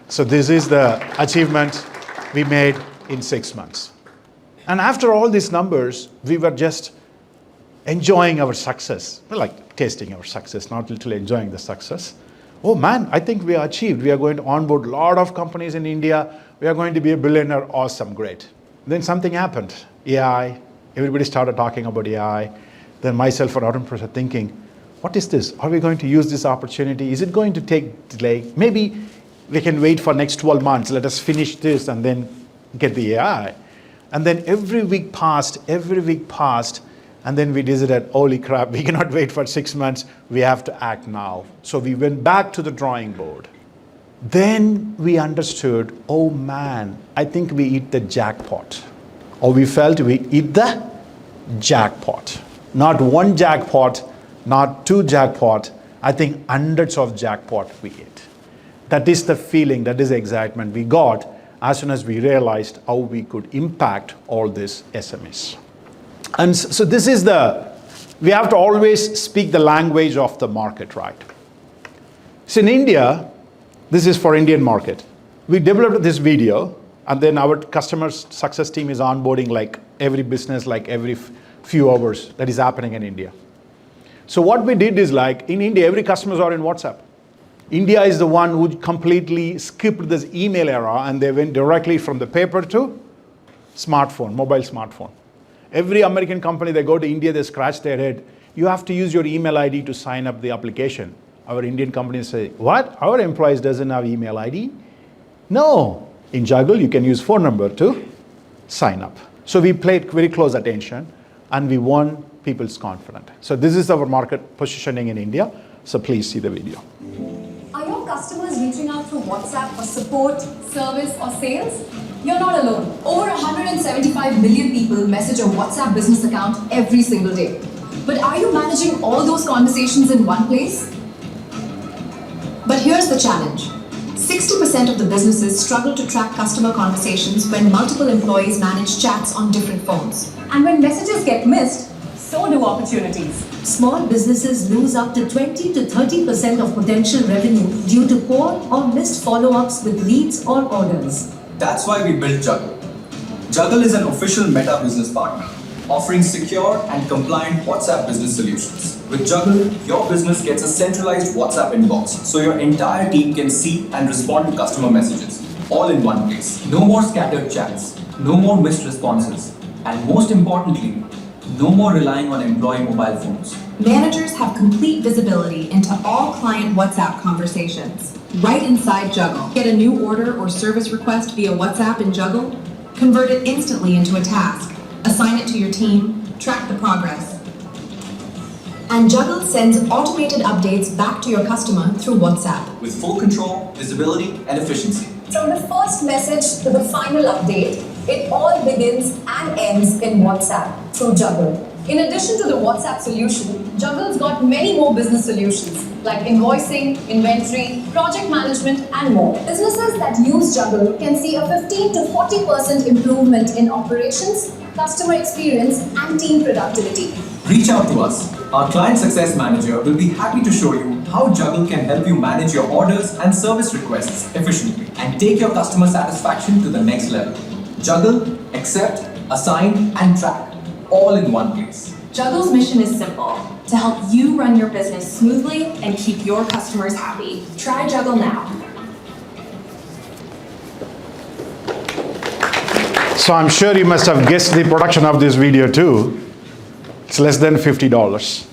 So this is the achievement we made in 6 months. And after all these numbers, we were just enjoying our success. We're like tasting our success, not literally enjoying the success. Oh man, I think we achieved. We are going to onboard a lot of companies in India. We are going to be a billionaire. Awesome, great. Then something happened. AI. Everybody started talking about AI. Then myself and Arun Prasad thinking, what is this? Are we going to use this opportunity? Is it going to take delay? Maybe we can wait for next 12 months. Let us finish this and then get the AI. And then every week passed, and then we decided, holy crap, we cannot wait for 6 months. We have to act now. So we went back to the drawing board. Then we understood, oh man, I think we hit the jackpot. Or we felt we hit the jackpot. Not one jackpot, not 2 jackpot. I think hundreds of jackpot we hit. That is the feeling, that is the excitement we got as soon as we realized how we could impact all these SMEs. And so this is we have to always speak the language of the market, right? So in India, this is for Indian market. We developed this video, and then our customer success team is onboarding like every business, like every few hours that is happening in India. So what we did is like, in India, every customers are in WhatsApp. India is the one who completely skipped this email era and they went directly from the paper to smartphone, mobile smartphone. Every American company, they go to India, they scratch their head. You have to use your email ID to sign up the application. Our Indian companies say, what? Our employees doesn't have email ID? No. In Jugl, you can use phone number to sign up. So we paid very close attention and we won people's confidence. So this is our market positioning in India. So please see the video. Are your customers reaching out through WhatsApp for support, service, or sales? You're not alone. Over 175 million people message a WhatsApp business account every single day. But are you managing all those conversations in one place? But here's the challenge. 60% of the businesses struggle to track customer conversations when multiple employees manage chats on different phones. And when messages get missed, so do opportunities. Small businesses lose up to 20 to 30% of potential revenue due to poor or missed follow-ups with leads or orders. That's why we built Jugl. Jugl is an official Meta business partner, offering secure and compliant WhatsApp business solutions. With Jugl, your business gets a centralized WhatsApp inbox, so your entire team can see and respond to customer messages, all in one place. No more scattered chats, no more missed responses, and most importantly, no more relying on employee mobile phones. Managers have complete visibility into all client WhatsApp conversations right inside Jugl. Get a new order or service request via WhatsApp in Jugl, convert it instantly into a task, assign it to your team, track the progress. And Jugl sends automated updates back to your customer through WhatsApp. With full control, visibility, and efficiency. From the first message to the final update, it all begins and ends in WhatsApp through Jugl. In addition to the WhatsApp solution, Jugl's got many more business solutions like invoicing, inventory, project management, and more. Businesses that use Jugl can see a 15 to 40% improvement in operations, customer experience, and team productivity. Reach out to us. Our client success manager will be happy to show you how Jugl can help you manage your orders and service requests efficiently and take your customer satisfaction to the next level. Jugl, accept, assign, and track, all in one place. Jugl's mission is simple: to help you run your business smoothly and keep your customers happy. Try Jugl now. So I'm sure you must have guessed the production of this video too. It's less than $50.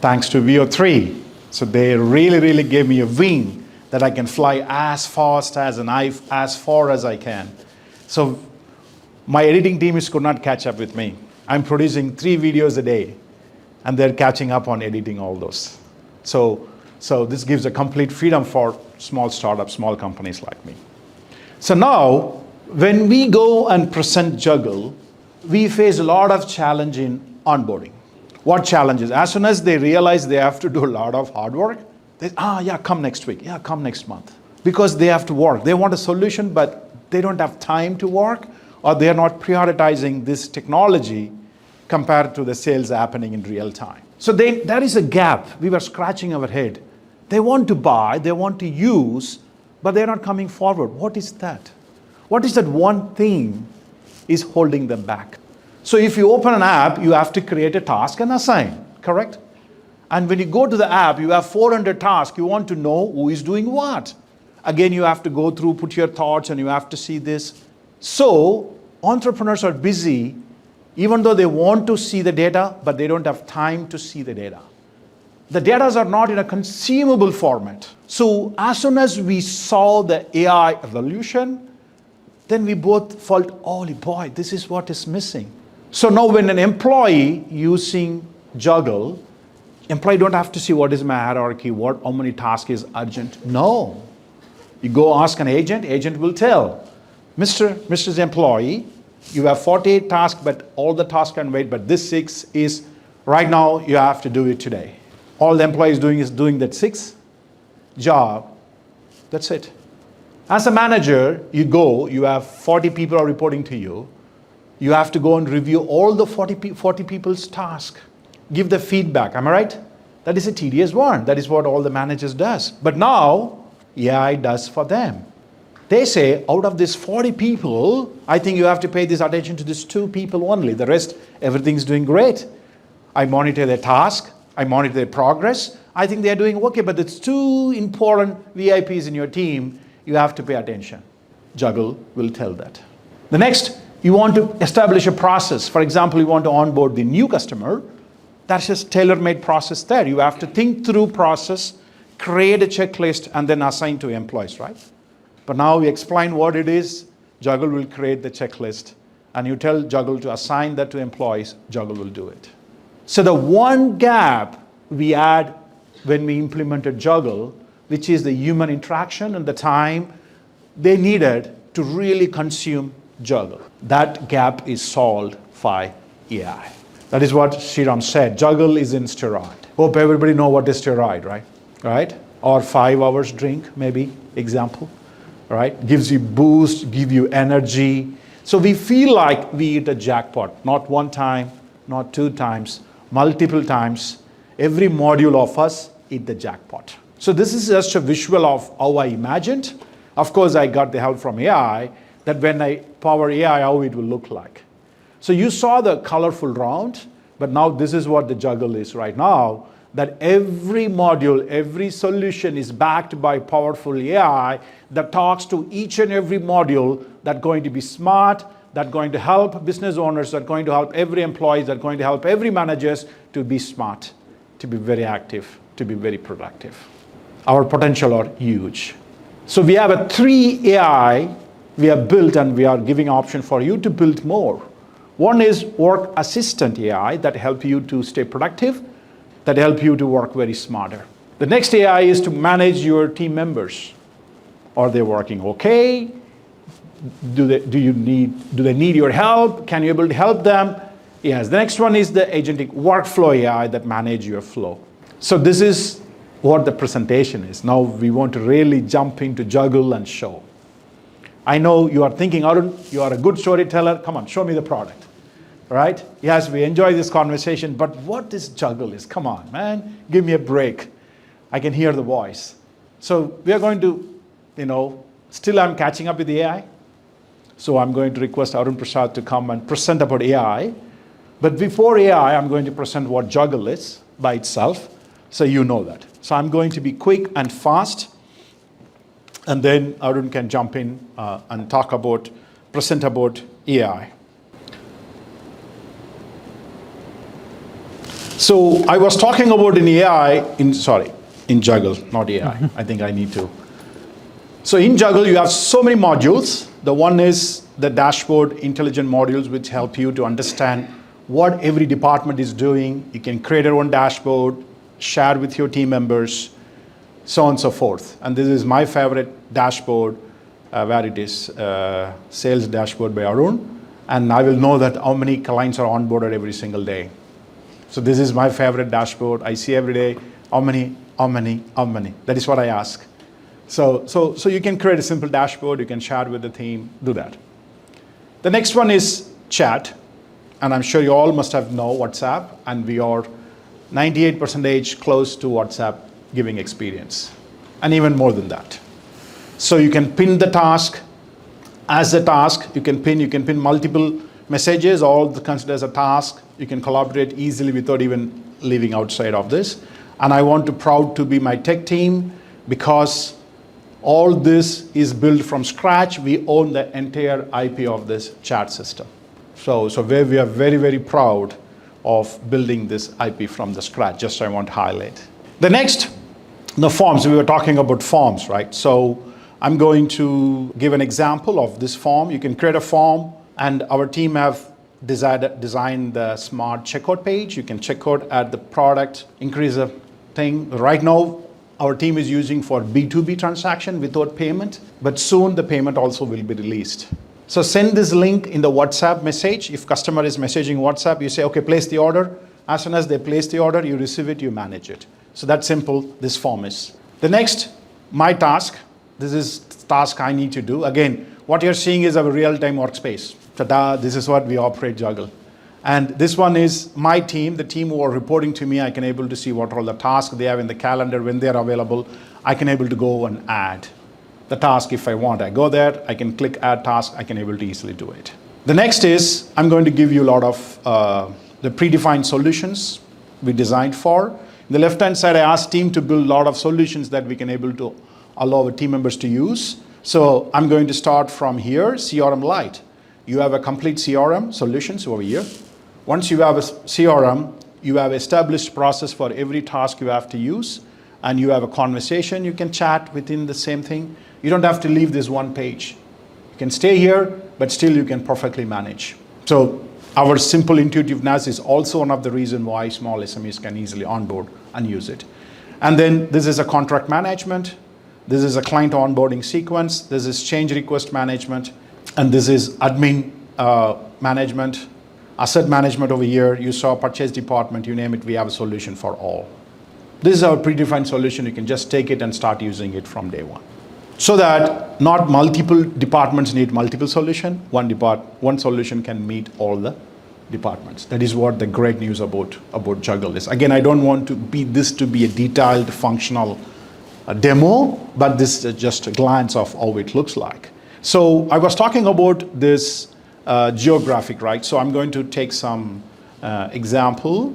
Thanks to VO3. So they really gave me a wing that I can fly as fast as far as I can. So my editing team could not catch up with me. I'm producing 3 videos a day and they're catching up on editing all those. So this gives a complete freedom for small startups, small companies like me. So now, when we go and present Jugl, we face a lot of challenge in onboarding. What challenges? As soon as they realize they have to do a lot of hard work, they, yeah, come next week, yeah, come next month. Because they have to work. They want a solution, but they don't have time to work, or they are not prioritizing this technology compared to the sales happening in real time. So there is a gap. We were scratching our head. They want to buy, they want to use, but they're not coming forward. What is that? What is that one thing is holding them back? So if you open an app, you have to create a task and assign, correct? And when you go to the app, you have 400 tasks. You want to know who is doing what. Again, you have to go through, put your thoughts, and you have to see this. So entrepreneurs are busy, even though they want to see the data, but they don't have time to see the data. The data are not in a consumable format. So as soon as we saw the AI evolution, then we both felt, oh boy, this is what is missing. So now when an employee using Jugl, employee don't have to see what is my hierarchy, how many tasks is urgent. No. You go ask an agent, agent will tell, Mr. Employee, you have 48 tasks, but all the tasks can wait, but this 6 is, right now, you have to do it today. All the employee is doing that 6 job, that's it. As a manager, you have 40 people are reporting to you. You have to go and review all the 40 people's tasks. Give the feedback, am I right? That is a tedious one. That is what all the managers does. But now, AI does for them. They say, out of these 40 people, I think you have to pay this attention to these 2 people only. The rest, everything's doing great. I monitor their task. I monitor their progress. I think they are doing okay, but it's two important VIPs in your team. You have to pay attention. Jugl will tell that. The next, you want to establish a process. For example, you want to onboard the new customer. That's just tailor-made process there. You have to think through process, create a checklist, and then assign to employees, right? But now we explain what it is. Jugl will create the checklist, and you tell Jugl to assign that to employees. Jugl will do it. So the one gap we had when we implemented Jugl, which is the human interaction and the time they needed to really consume Jugl. That gap is solved by AI. That is what Sriram said. Jugl is in steroid. Hope everybody know what is steroid, right? Right? Or 5 hours drink, maybe, example. Right? Gives you boost, give you energy. So we feel like we hit a jackpot. Not one time, not 2 times, multiple times. Every module of us hit the jackpot. So this is just a visual of how I imagined. Of course, I got the help from AI, that when I power AI, how it will look like. So you saw the colorful round, but now this is what the Jugl is right now, that every module, every solution is backed by powerful AI that talks to each and every module that's going to be smart, that's going to help business owners, that's going to help every employee, that's going to help every managers to be smart, to be very active, to be very productive. Our potential are huge. So we have a 3 AI we have built, and we are giving option for you to build more. One is work assistant AI that help you to stay productive, that help you to work very smarter. The next AI is to manage your team members. Are they working okay? Do they need your help? Can you able to help them? Yes. The next one is the agentic workflow AI that manage your flow. So this is what the presentation is. Now we want to really jump into Jugl and show. I know you are thinking, Arun, you are a good storyteller. Come on, show me the product. Right? Yes, we enjoy this conversation, but what this Jugl is? Come on, man, give me a break. I can hear the voice. So we are going to, still I'm catching up with the AI. So I'm going to request Arun Prasad to come and present about AI. But before AI, I'm going to present what Jugl is by itself, so you know that. So I'm going to be quick and fast, and then Arun can jump in and present about AI. So I was talking about in AI, in Jugl, not AI. I think I need to. So in Jugl, you have so many modules. The one is the dashboard intelligent modules, which help you to understand what every department is doing. You can create your own dashboard, share with your team members, so on and so forth. And this is my favorite dashboard, where it is sales dashboard by Arun. And I will know that how many clients are onboarded every single day. So this is my favorite dashboard. I see every day how many. That is what I ask. So you can create a simple dashboard. You can share with the team. Do that. The next one is chat, and I'm sure you all must have know WhatsApp, and we are 98% close to WhatsApp giving experience, and even more than that. So you can pin the task as a task. You can pin multiple messages, all considered as a task. You can collaborate easily without even leaving outside of this. And I want to proud to be my tech team, because all this is built from scratch. We own the entire IP of this chat system. So we are very, very proud of building this IP from the scratch. Just I want to highlight. The next, the forms. We were talking about forms, right? So I'm going to give an example of this form. You can create a form, and our team have designed the smart checkout page. You can check out at the product, increase the thing. Right now, our team is using for B2B transaction without payment, but soon the payment also will be released. So send this link in the WhatsApp message. If customer is messaging WhatsApp, you say, okay, place the order. As soon as they place the order, you receive it, you manage it. So that's simple, this form is. The next, my task. This is task I need to do. Again, what you're seeing is our real-time workspace. Ta-da, this is what we operate Jugl. And this one is my team, the team who are reporting to me. I can able to see what all the tasks they have in the calendar, when they're available. I can able to go and add the task if I want. I go there, I can click add task, I can able to easily do it. The next is, I'm going to give you a lot of the predefined solutions we designed for. In the left-hand side, I asked team to build a lot of solutions that we can able to allow our team members to use. So I'm going to start from here, CRM Lite. You have a complete CRM solutions over here. Once you have a CRM, you have established process for every task you have to use, and you have a conversation, you can chat within the same thing. You don't have to leave this one page. You can stay here, but still you can perfectly manage. So our simple intuitiveness is also one of the reasons why small SMEs can easily onboard and use it. And then this is a contract management. This is a client onboarding sequence. This is change request management. And this is admin management, asset management over here. You saw purchase department, you name it, we have a solution for all. This is our predefined solution. You can just take it and start using it from day one. So that not multiple departments need multiple solutions. One solution can meet all the departments. That is what the great news about Jugl is. Again, I don't want this to be a detailed functional demo, but this is just a glance of how it looks like. So I was talking about this geographic, right? So I'm going to take some example.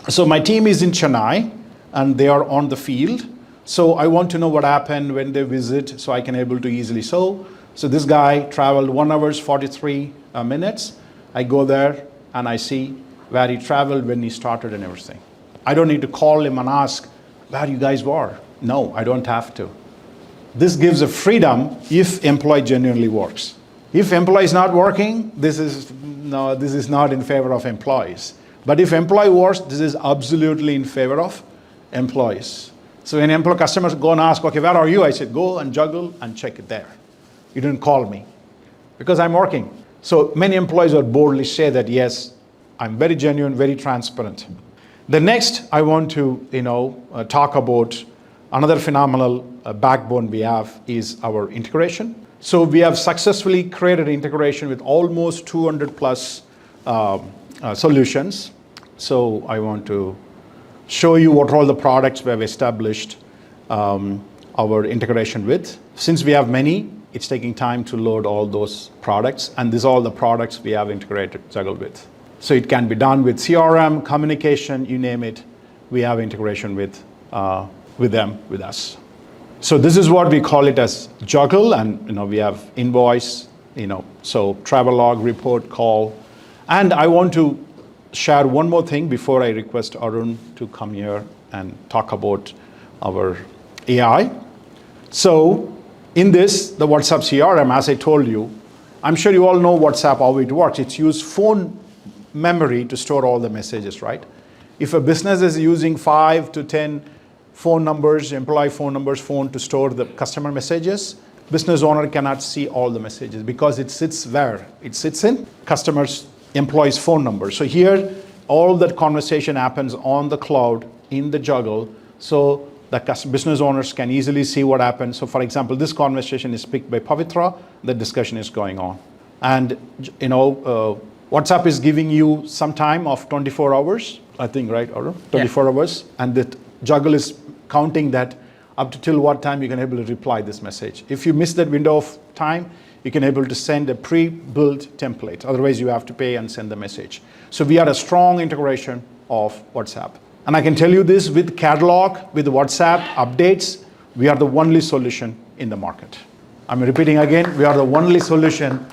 So my team is in Chennai and they are on the field. So I want to know what happened when they visit so I can able to easily. So this guy traveled 1 hour 43 minutes. I go there and I see where he traveled, when he started and everything. I don't need to call him and ask where you guys were. No, I don't have to. This gives a freedom if employee genuinely works. If employee is not working, this is not in favor of employees. But if employee works, this is absolutely in favor of employees. So when customers go and ask, okay, where are you? I said, go and Jugl and check it there. You didn't call me because I'm working. So many employees would boldly say that, yes, I'm very genuine, very transparent. The next I want to talk about another phenomenal backbone we have is our integration. So we have successfully created integration with almost 200 plus solutions. So I want to show you what all the products we have established our integration with. Since we have many, it's taking time to load all those products, and these are all the products we have integrated Jugl with. So it can be done with CRM, communication, you name it, we have integration with them, with us. So this is what we call it as Jugl, and we have invoice, so travel log, report, call. And I want to share one more thing before I request Arun to come here and talk about our AI. So in this, the WhatsApp CRM, as I told you, I'm sure you all know WhatsApp, how it works. It's used phone memory to store all the messages, right? If a business is using 5 to 10 phone numbers, employee phone numbers, to store the customer messages, business owner cannot see all the messages because it sits where? It sits in customers' employees' phone number. So here, all that conversation happens on the cloud in the Jugl, so the business owners can easily see what happens. So for example, this conversation is picked by Pavitra, the discussion is going on. And WhatsApp is giving you some time of 24 hours, I think, right, Arun? 24 hours, and the Jugl is counting that up to till what time you can able to reply this message. If you miss that window of time, you can able to send a pre-built template. Otherwise, you have to pay and send the message. So we are a strong integration of WhatsApp. And I can tell you this, with catalog, with WhatsApp updates, we are the only solution in the market. I'm repeating again, we are the only solution.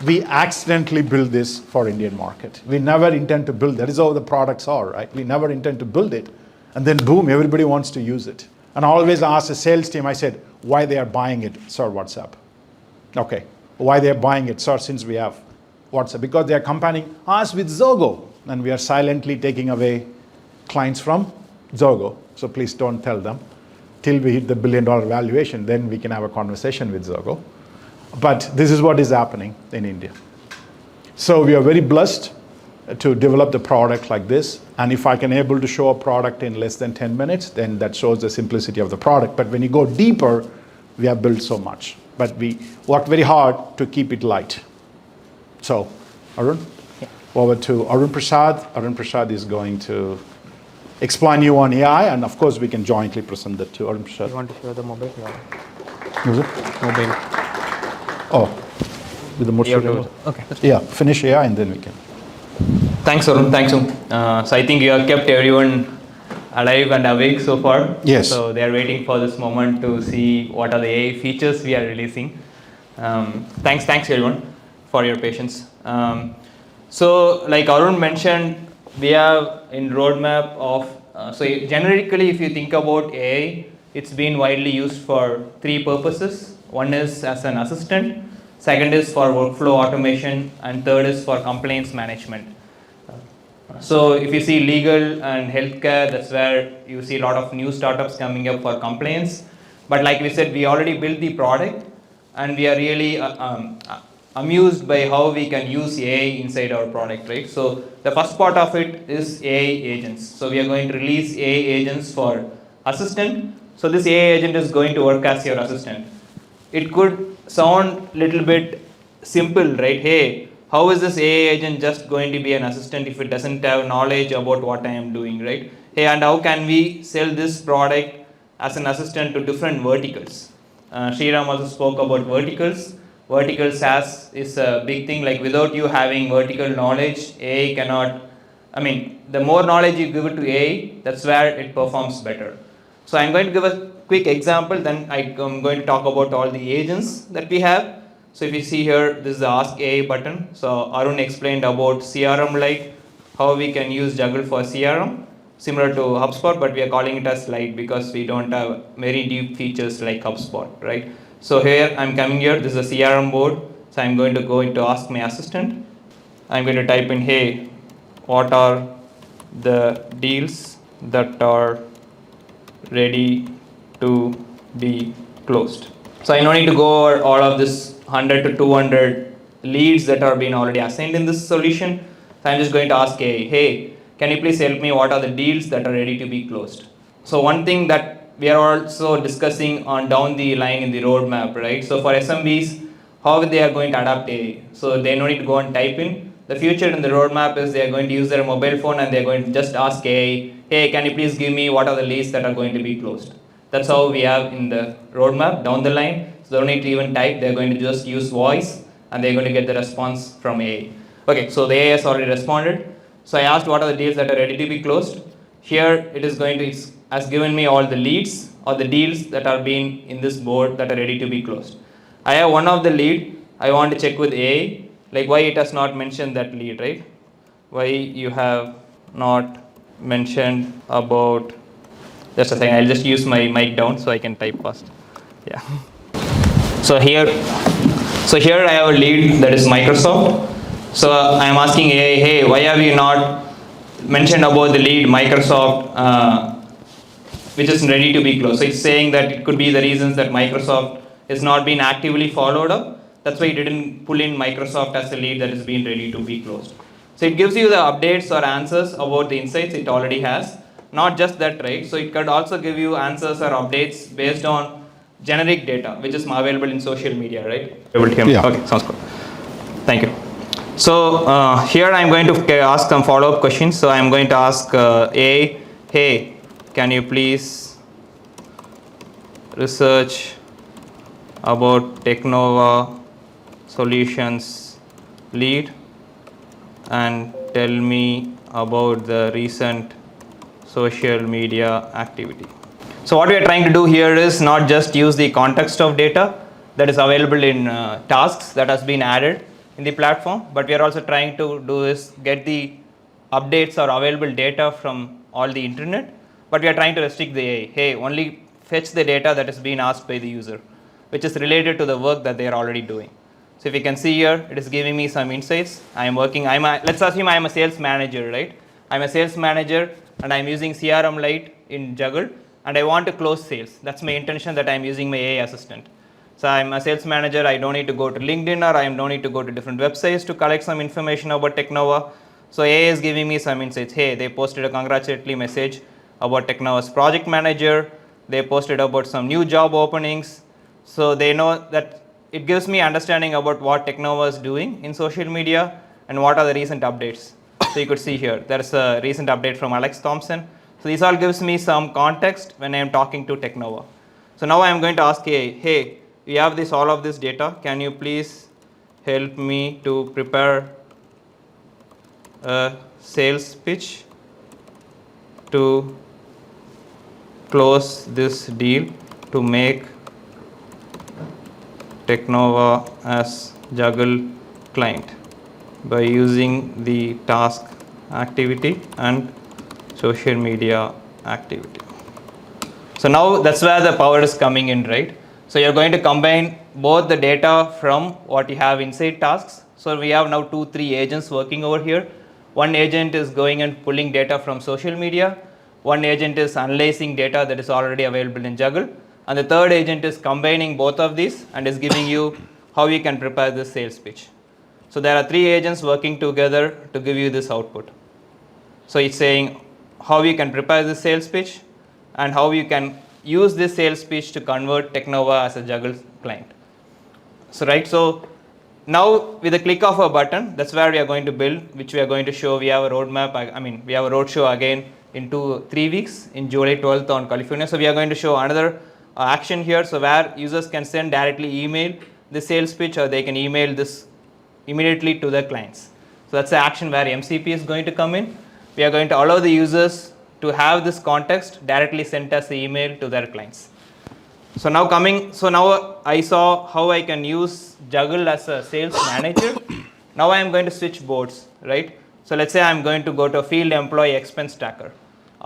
We accidentally build this for Indian market. We never intend to build, that is how the products are, right? We never intend to build it. And then boom, everybody wants to use it. And I always ask the sales team, I said, why they are buying it? Sir, WhatsApp. Okay, why they are buying it? Sir, since we have WhatsApp. Because they are comparing us with Zogo. And we are silently taking away clients from Zogo. So please don't tell them. Till we hit the $1 billion valuation, then we can have a conversation with Zogo. But this is what is happening in India. So we are very blessed to develop the product like this. And if I can able to show a product in less than 10 minutes, then that shows the simplicity of the product. But when you go deeper, we have built so much. But we work very hard to keep it light. So, Arun, over to Arun Prasad. Arun Prasad is going to explain you on AI, and of course we can jointly present that to Arun Prasad. You want to show the mobile? Use it? Mobile. Oh, with the motor. Okay. Yeah, finish AI and then we can. Thanks, Arun. Thanks, so I think you have kept everyone alive and awake so far. Yes. So they are waiting for this moment to see what are the AI features we are releasing. Thanks everyone for your patience. So like Arun mentioned, we have in roadmap of, so generically if you think about AI, it's been widely used for three purposes. One is as an assistant, second is for workflow automation, and third is for compliance management. So if you see legal and healthcare, that's where you see a lot of new startups coming up for compliance. But like we said, we already built the product and we are really amused by how we can use AI inside our product, right? So the first part of it is AI agents. So we are going to release AI agents for assistant. So this AI agent is going to work as your assistant. It could sound little bit simple, right? Hey, how is this AI agent just going to be an assistant if it doesn't have knowledge about what I am doing, right? Hey, and how can we sell this product as an assistant to different verticals? Sriram also spoke about verticals. Verticals is a big thing, like without you having vertical knowledge, AI cannot, the more knowledge you give it to AI, that's where it performs better. So I'm going to give a quick example, then I'm going to talk about all the agents that we have. So if you see here, this is the Ask AI button. So Arun explained about CRM Lite, how we can use Jugl for CRM, similar to HubSpot, but we are calling it as Lite because we don't have very deep features like HubSpot, right? So here I'm coming here, this is a CRM board. So I'm going to go into Ask My Assistant. I'm going to type in, hey, what are the deals that are ready to be closed? So I don't need to go over all of this 100 to 200 leads that are being already assigned in this solution. So I'm just going to ask AI, hey, can you please help me, what are the deals that are ready to be closed? So one thing that we are also discussing on down the line in the roadmap, right? So for SMBs, how they are going to adapt AI. So they don't need to go and type in. The future in the roadmap is they are going to use their mobile phone and they are going to just ask AI, hey, can you please give me what are the leads that are going to be closed? That's how we have in the roadmap down the line. So they don't need to even type, they're going to just use voice and they're going to get the response from AI. Okay, so the AI has already responded. So I asked what are the deals that are ready to be closed. Here it is going to, has given me all the leads or the deals that are being in this board that are ready to be closed. I have one of the lead, I want to check with AI, like why it has not mentioned that lead, right? Why you have not mentioned about, just a second, I'll just use my mic down so I can type fast. Yeah. So here I have a lead that is Microsoft. So I'm asking AI, hey, why have you not mentioned about the lead Microsoft, which is ready to be closed? So it's saying that it could be the reasons that Microsoft is not being actively followed up. That's why it didn't pull in Microsoft as a lead that is being ready to be closed. So it gives you the updates or answers about the insights it already has. Not just that, right? So it could also give you answers or updates based on generic data, which is available in social media, right? Able to hear me? Yeah. Okay, sounds good. Thank you. So here I'm going to ask some follow-up questions. So I'm going to ask AI, hey, can you please research about Technova Solutions lead and tell me about the recent social media activity. So what we are trying to do here is not just use the context of data that is available in tasks that has been added in the platform, but we are also trying to do is get the updates or available data from all the internet, but we are trying to restrict the AI. Hey, only fetch the data that is being asked by the user, which is related to the work that they are already doing. So if you can see here, it is giving me some insights. Let's assume I am a sales manager, right? I'm a sales manager and I'm using CRM Lite in Jugl and I want to close sales. That's my intention that I'm using my AI assistant. So I'm a sales manager, I don't need to go to LinkedIn or I don't need to go to different websites to collect some information about Technova. So AI is giving me some insights. Hey, they posted a congratulatory message about Technova's project manager. They posted about some new job openings. So they know that it gives me understanding about what Technova is doing in social media and what are the recent updates. So you could see here, there's a recent update from Alex Thompson. So this all gives me some context when I am talking to Technova. So now I am going to ask AI, hey, we have all of this data. Can you please help me to prepare a sales pitch to close this deal to make Technova as Jugl client by using the task activity and social media activity. So now that's where the power is coming in, right? So you're going to combine both the data from what you have inside tasks. So we have now 2-3 agents working over here. One agent is going and pulling data from social media. One agent is analyzing data that is already available in Jugl. And the third agent is combining both of these and is giving you how you can prepare this sales pitch. So there are 3 agents working together to give you this output. So it's saying how you can prepare this sales pitch and how you can use this sales pitch to convert Technova as a Jugl client. So right, so now with the click of a button, that's where we are going to build, which we are going to show. We have a roadmap, we have a roadshow again in 3 weeks in July 12th on California. So we are going to show another action here, so where users can send directly email the sales pitch, or they can email this immediately to their clients. So that's the action where MCP is going to come in. We are going to allow the users to have this context directly sent as an email to their clients. So now I saw how I can use Jugl as a sales manager. Now I am going to switch boards, right? So let's say I'm going to go to a field employee expense tracker.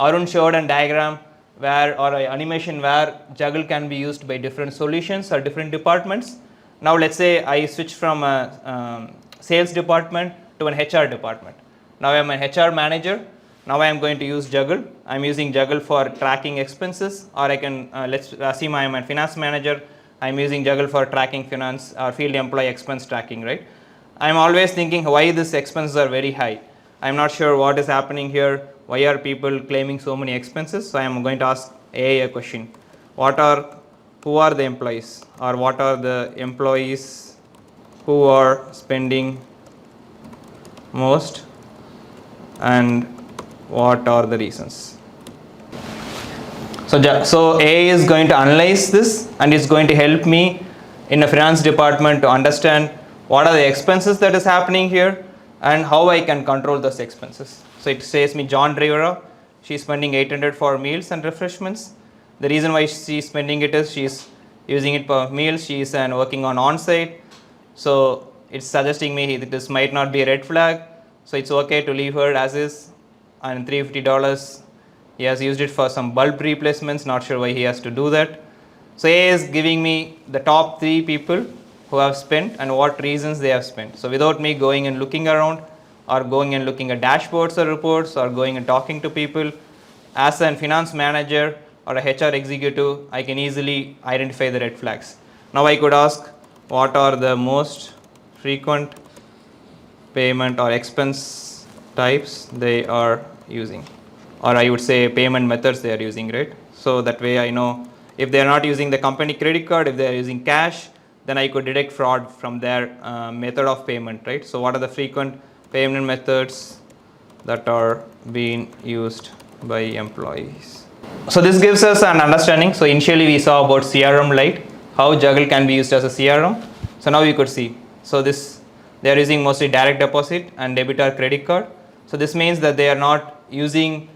Arun showed a diagram where, or an animation where Jugl can be used by different solutions or different departments. Now let's say I switch from a sales department to an HR department. Now I am an HR manager. Now I am going to use Jugl. I'm using Jugl for tracking expenses, or I can, let's assume I am a finance manager. I'm using Jugl for tracking finance or field employee expense tracking, right? I'm always thinking why these expenses are very high. I'm not sure what is happening here. Why are people claiming so many expenses? So I am going to ask AI a question. Who are the employees, or what are the employees who are spending most, and what are the reasons? So AI is going to analyze this, and it's going to help me in a finance department to understand what are the expenses that is happening here and how I can control those expenses. So it says me John Rivera, she's spending $800 for meals and refreshments. The reason why she's spending it is she's using it for meals, she's working on-site. So it's suggesting me that this might not be a red flag. So it's okay to leave her as is. And $350, he has used it for some bulb replacements, not sure why he has to do that. So AI is giving me the top 3 people who have spent and what reasons they have spent. So without me going and looking around, or going and looking at dashboards or reports, or going and talking to people, as a finance manager or a HR executive, I can easily identify the red flags. Now I could ask, what are the most frequent payment or expense types they are using, or I would say payment methods they are using, right? So that way I know if they are not using the company credit card, if they are using cash, then I could detect fraud from their method of payment, right? So what are the frequent payment methods that are being used by employees? So this gives us an understanding. So initially we saw about CRM Lite, how Jugl can be used as a CRM. So now you could see, so they are using mostly direct deposit and debit or credit card. So this means that they are not using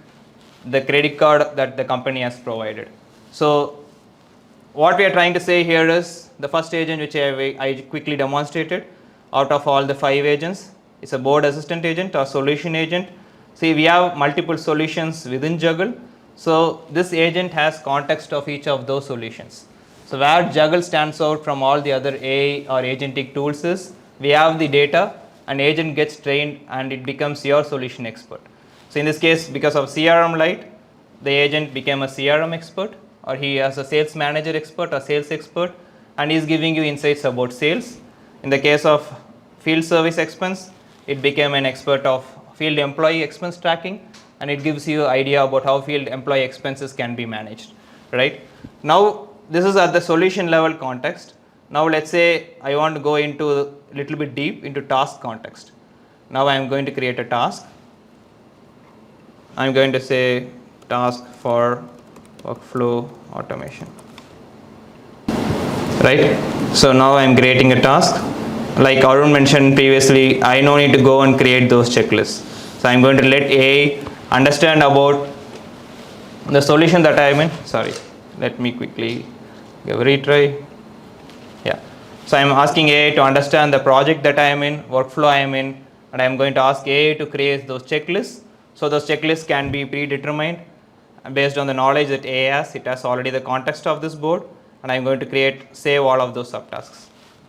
the credit card that the company has provided. So what we are trying to say here is the first agent which I quickly demonstrated out of all the 5 agents, it's a board assistant agent or solution agent. See, we have multiple solutions within Jugl. So this agent has context of each of those solutions. So where Jugl stands out from all the other AI or agentic tools is we have the data, an agent gets trained and it becomes your solution expert. So in this case, because of CRM Lite, the agent became a CRM expert, or he has a sales manager expert or sales expert, and he is giving you insights about sales. In the case of field service expense, it became an expert of field employee expense tracking, and it gives you idea about how field employee expenses can be managed, right? Now this is at the solution level context. Now let's say I want to go into a little bit deep into task context. Now I am going to create a task. I am going to say task for workflow automation, right? So now I am creating a task. Like Arun mentioned previously, I no need to go and create those checklists. So I am going to let AI understand about the solution that I am in, sorry, let me quickly give a retry. Yeah. So I am asking AI to understand the project that I am in, workflow I am in, and I am going to ask AI to create those checklists. So those checklists can be predetermined based on the knowledge that AI has. It has already the context of this board, and I am going to save all of those subtasks.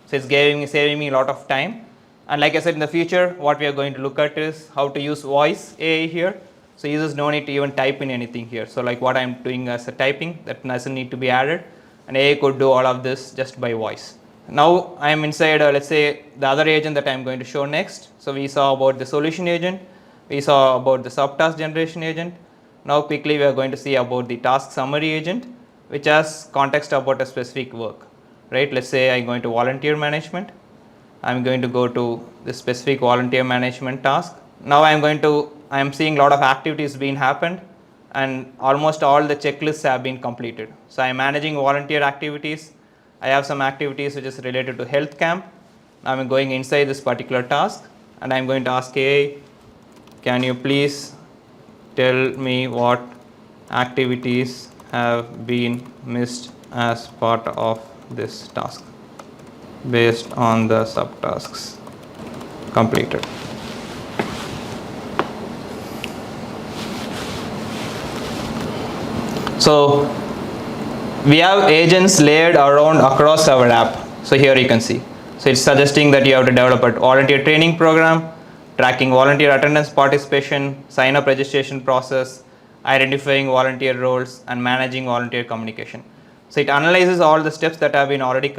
So it's saving me a lot of time. And like I said, in the future, what we are going to look at is how to use voice AI here. So users don't need to even type in anything here. So like what I'm doing as a typing, that doesn't need to be added. And AI could do all of this just by voice. Now I am inside, let's say, the other agent that I'm going to show next. So we saw about the solution agent. We saw about the subtask generation agent. Now quickly we are going to see about the task summary agent, which has context about a specific work. Right? Let's say I'm going to volunteer management. I'm going to go to the specific volunteer management task. Now I am seeing a lot of activities being happened, and almost all the checklists have been completed. So I am managing volunteer activities. I have some activities which is related to health camp. I'm going inside this particular task, and I'm going to ask AI, can you please tell me what activities have been missed as part of this task based on the subtasks completed. So we have agents layered around across our app. So here you can see. So it's suggesting that you have to develop a volunteer training program, tracking volunteer attendance participation, sign up registration process, identifying volunteer roles, and managing volunteer communication. So it analyzes all the steps that have been already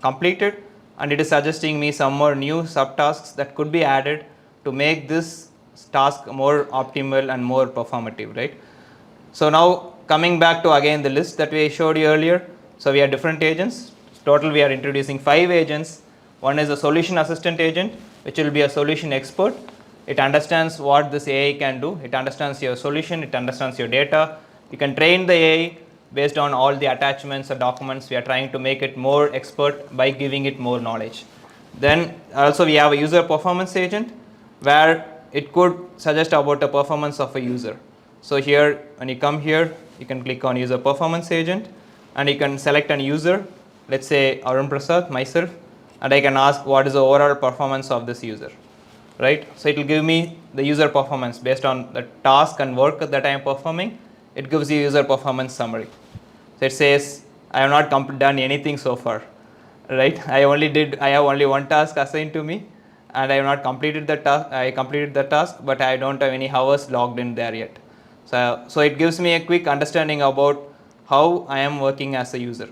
completed, and it is suggesting me some more new subtasks that could be added to make this task more optimal and more performative, right? So now coming back to again the list that we showed you earlier. So we have different agents. Total we are introducing 5 agents. One is a solution assistant agent, which will be a solution expert. It understands what this AI can do. It understands your solution. It understands your data. You can train the AI based on all the attachments or documents. We are trying to make it more expert by giving it more knowledge. Then also we have a user performance agent where it could suggest about the performance of a user. So here, when you come here, you can click on user performance agent, and you can select an user, let's say Arun Prasad, myself, and I can ask what is the overall performance of this user, right? So it will give me the user performance based on the task and work that I am performing. It gives you user performance summary. So it says I have not done anything so far, right? I have only one task assigned to me, and I have not completed the task. I completed the task, but I don't have any hours logged in there yet. So it gives me a quick understanding about how I am working as a user.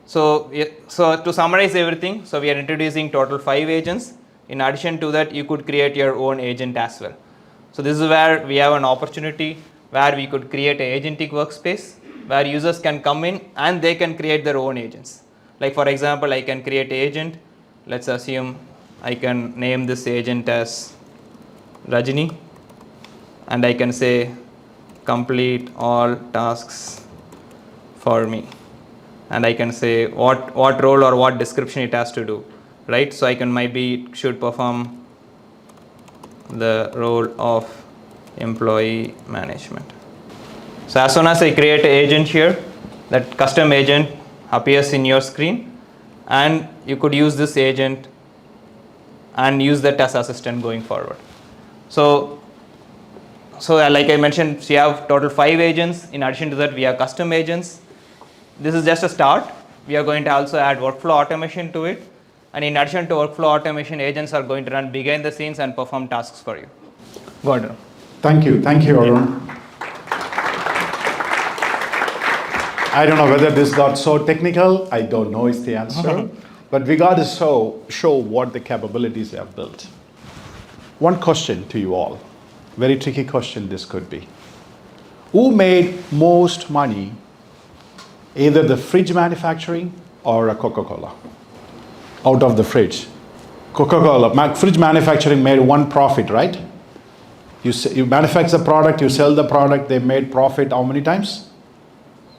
So to summarize everything, so we are introducing total 5 agents. In addition to that, you could create your own agent as well. So this is where we have an opportunity where we could create an agentic workspace where users can come in and they can create their own agents. Like for example, I can create an agent. Let's assume I can name this agent as Rajini, and I can say complete all tasks for me, and I can say what role or what description it has to do, right? So I can maybe it should perform the role of employee management. So as soon as I create an agent here, that custom agent appears in your screen, and you could use this agent and use that as assistant going forward. So like I mentioned, we have total 5 agents. In addition to that, we have custom agents. This is just a start. We are going to also add workflow automation to it. And in addition to workflow automation, agents are going to run behind the scenes and perform tasks for you. Go ahead. Thank you, Arun. I don't know whether this got so technical. I don't know is the answer. But we got to show what the capabilities they have built. One question to you all. Very tricky question this could be. Who made most money, either the fridge manufacturing or a Coca-Cola? Out of the fridge. Coca-Cola, fridge manufacturing made one profit, right? You manufacture the product, you sell the product, they made profit how many times?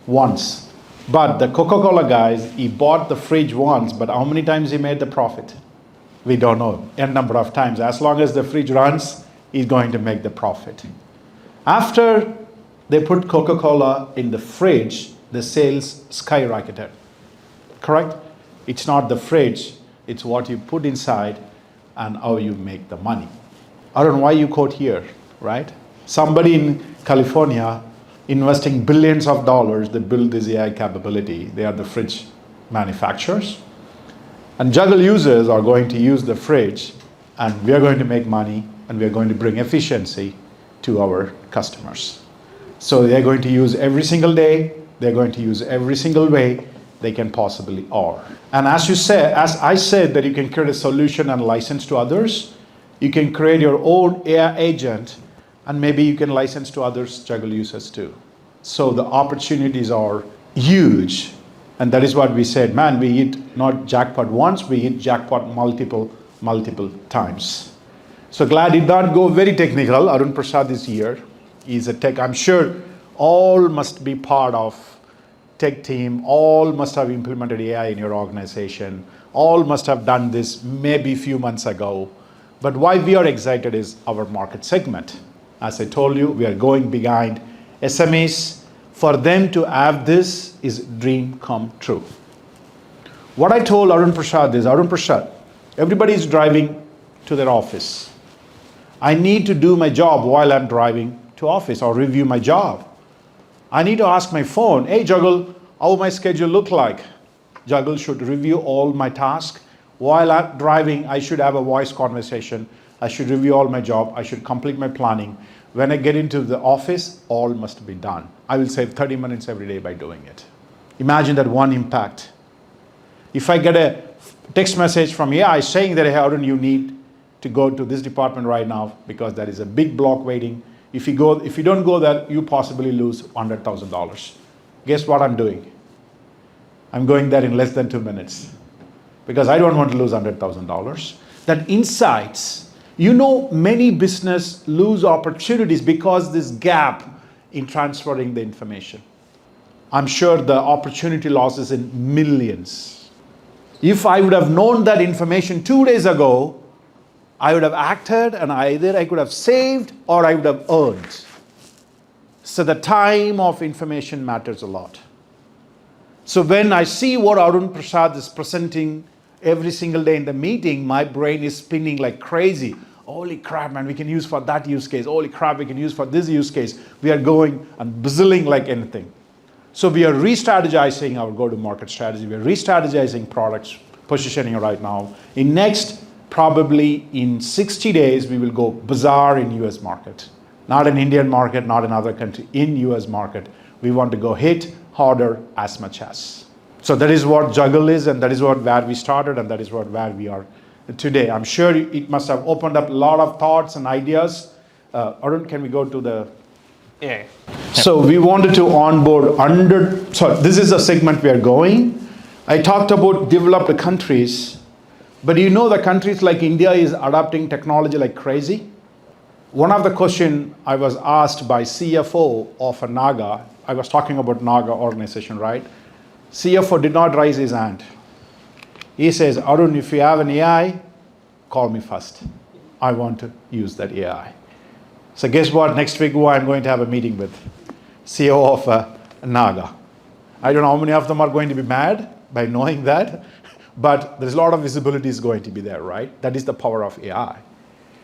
Once. But the Coca-Cola guys, he bought the fridge once, but how many times he made the profit? We don't know, n number of times. As long as the fridge runs, he's going to make the profit. After They put Coca-Cola in the fridge, the sales skyrocketed. Correct? It's not the fridge, it's what you put inside and how you make the money. I don't know why you quote here, right? Somebody in California investing billions of dollars, they build this AI capability. They are the fridge manufacturers. And Jugl users are going to use the fridge, and we are going to make money, and we are going to bring efficiency to our customers. So they're going to use every single day, they're going to use every single way they can possibly are. And as I said that you can create a solution and license to others, you can create your own AI agent, and maybe you can license to others, Jugl users too. So the opportunities are huge. And that is what we said, man, we hit not jackpot once, we hit jackpot multiple times. So glad it did not go very technical. Arun Prasad is here. He's a tech, I'm sure all must be part of tech team, all must have implemented AI in your organization, all must have done this maybe a few months ago. But why we are excited is our market segment. As I told you, we are going behind SMEs. For them to have this is dream come true. What I told Arun Prasad is, Arun Prasad, everybody is driving to their office. I need to do my job while I'm driving to office or review my job. I need to ask my phone, hey Jugl, how my schedule look like? Jugl should review all my tasks. While I'm driving, I should have a voice conversation. I should review all my job. I should complete my planning. When I get into the office, all must be done. I will save 30 minutes every day by doing it. Imagine that one impact. If I get a text message from AI saying that, hey, Arun, you need to go to this department right now because there is a big block waiting. If you don't go there, you possibly lose $100,000. Guess what I'm doing? I'm going there in less than 2 minutes because I don't want to lose $100,000. That insights. You know, many business lose opportunities because this gap in transferring the information. I'm sure the opportunity loss is in millions. If I would have known that information 2 days ago, I would have acted and either I could have saved or I would have earned. So the time of information matters a lot. So when I see what Arun Prasad is presenting every single day in the meeting, my brain is spinning like crazy. Holy crap, man, we can use for that use case. Holy crap, we can use for this use case. We are going and buzzing like anything. So we are re-strategizing our go-to-market strategy. We are re-strategizing products positioning right now. In next, probably in 60 days, we will go bizarre in US market. Not in Indian market, not in other country, in US market. We want to go hit harder as much as. So that is what Jugl is, and that is where we started, and that is where we are today. I'm sure it must have opened up a lot of thoughts and ideas. Arun, can we go to the... Yeah. So we wanted to onboard this is a segment we are going. I talked about developed countries, but you know the countries like India is adopting technology like crazy. One of the question I was asked by CFO of a Naga, I was talking about Naga organization, right? CFO did not raise his hand. He says, Arun, if you have an AI, call me first. I want to use that AI. So guess what? Next week, who I'm going to have a meeting with? CEO of Naga. I don't know how many of them are going to be mad by knowing that, but there's a lot of visibility is going to be there, right? That is the power of AI.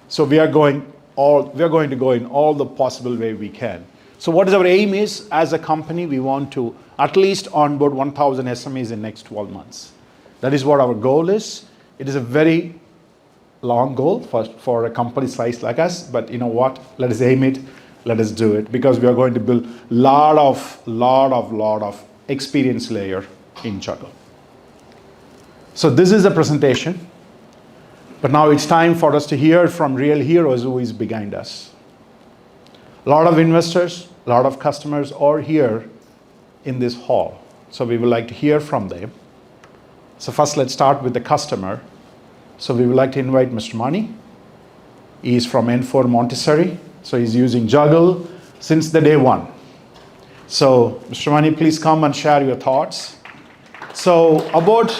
So we are going to go in all the possible way we can. So what is our aim is, as a company, we want to at least onboard 1,000 SMEs in next 12 months. That is what our goal is. It is a very long goal for a company size like us, but you know what? Let us aim it, let us do it, because we are going to build lot of experience layer in Jugl. So this is a presentation, but now it's time for us to hear from real heroes who is behind us. A lot of investors, a lot of customers are here in this hall. So we would like to hear from them. So first let's start with the customer. So we would like to invite Mr. Mani. He is from N4 Montessori. So he's using Jugl since the day one. So Mr. Mani, please come and share your thoughts. So about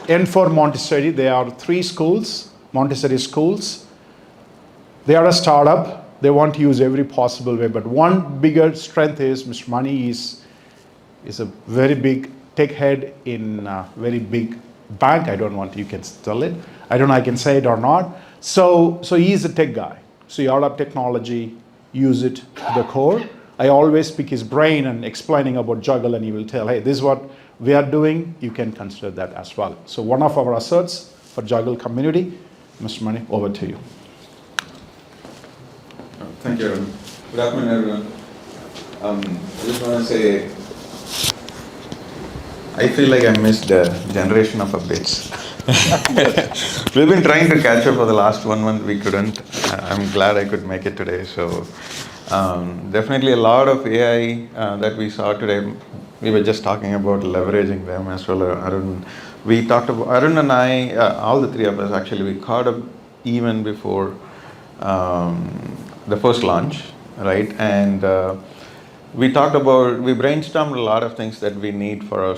N4 Montessori, there are 3 schools, Montessori schools. They are a startup. They want to use every possible way. But one bigger strength is Mr. Mani is a very big tech head in a very big bank. I don't want, you can tell it. I don't know I can say it or not. So he's a tech guy. So you all have technology, use it to the core. I always pick his brain and explaining about Jugl, and he will tell, hey, this is what we are doing. You can consider that as well. So one of our asserts for Jugl community, Mr. Mani, over to you. Thank you, everyone. Good afternoon, everyone. I just want to say, I feel like I missed a generation of updates. We've been trying to catch up for the last 1 month. We couldn't. I'm glad I could make it today. So definitely a lot of AI that we saw today. We were just talking about leveraging them as well. Arun, we talked about, Arun and I, all the three of us actually, we caught up even before the first launch, right? And we talked about, we brainstormed a lot of things that we need for our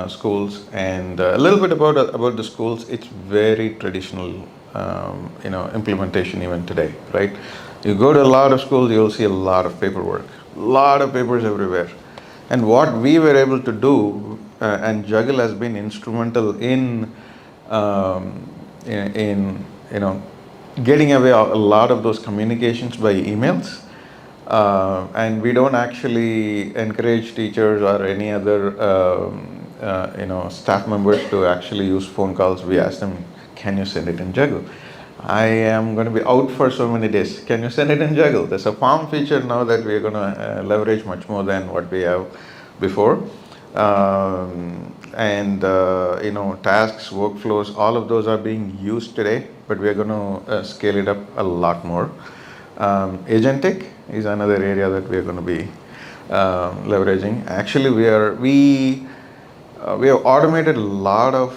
schools, and a little bit about the schools. It's very traditional, implementation even today, right? You go to a lot of schools, you'll see a lot of paperwork, a lot of papers everywhere. And what we were able to do, and Jugl has been instrumental in getting away a lot of those communications by emails. And we don't actually encourage teachers or any other staff members to actually use phone calls. We ask them, can you send it in Jugl? I am going to be out for so many days. Can you send it in Jugl? There's a form feature now that we're going to leverage much more than what we have before. Tasks, workflows, all of those are being used today, but we're going to scale it up a lot more. Agentic is another area that we're going to be leveraging. Actually, we have automated a lot of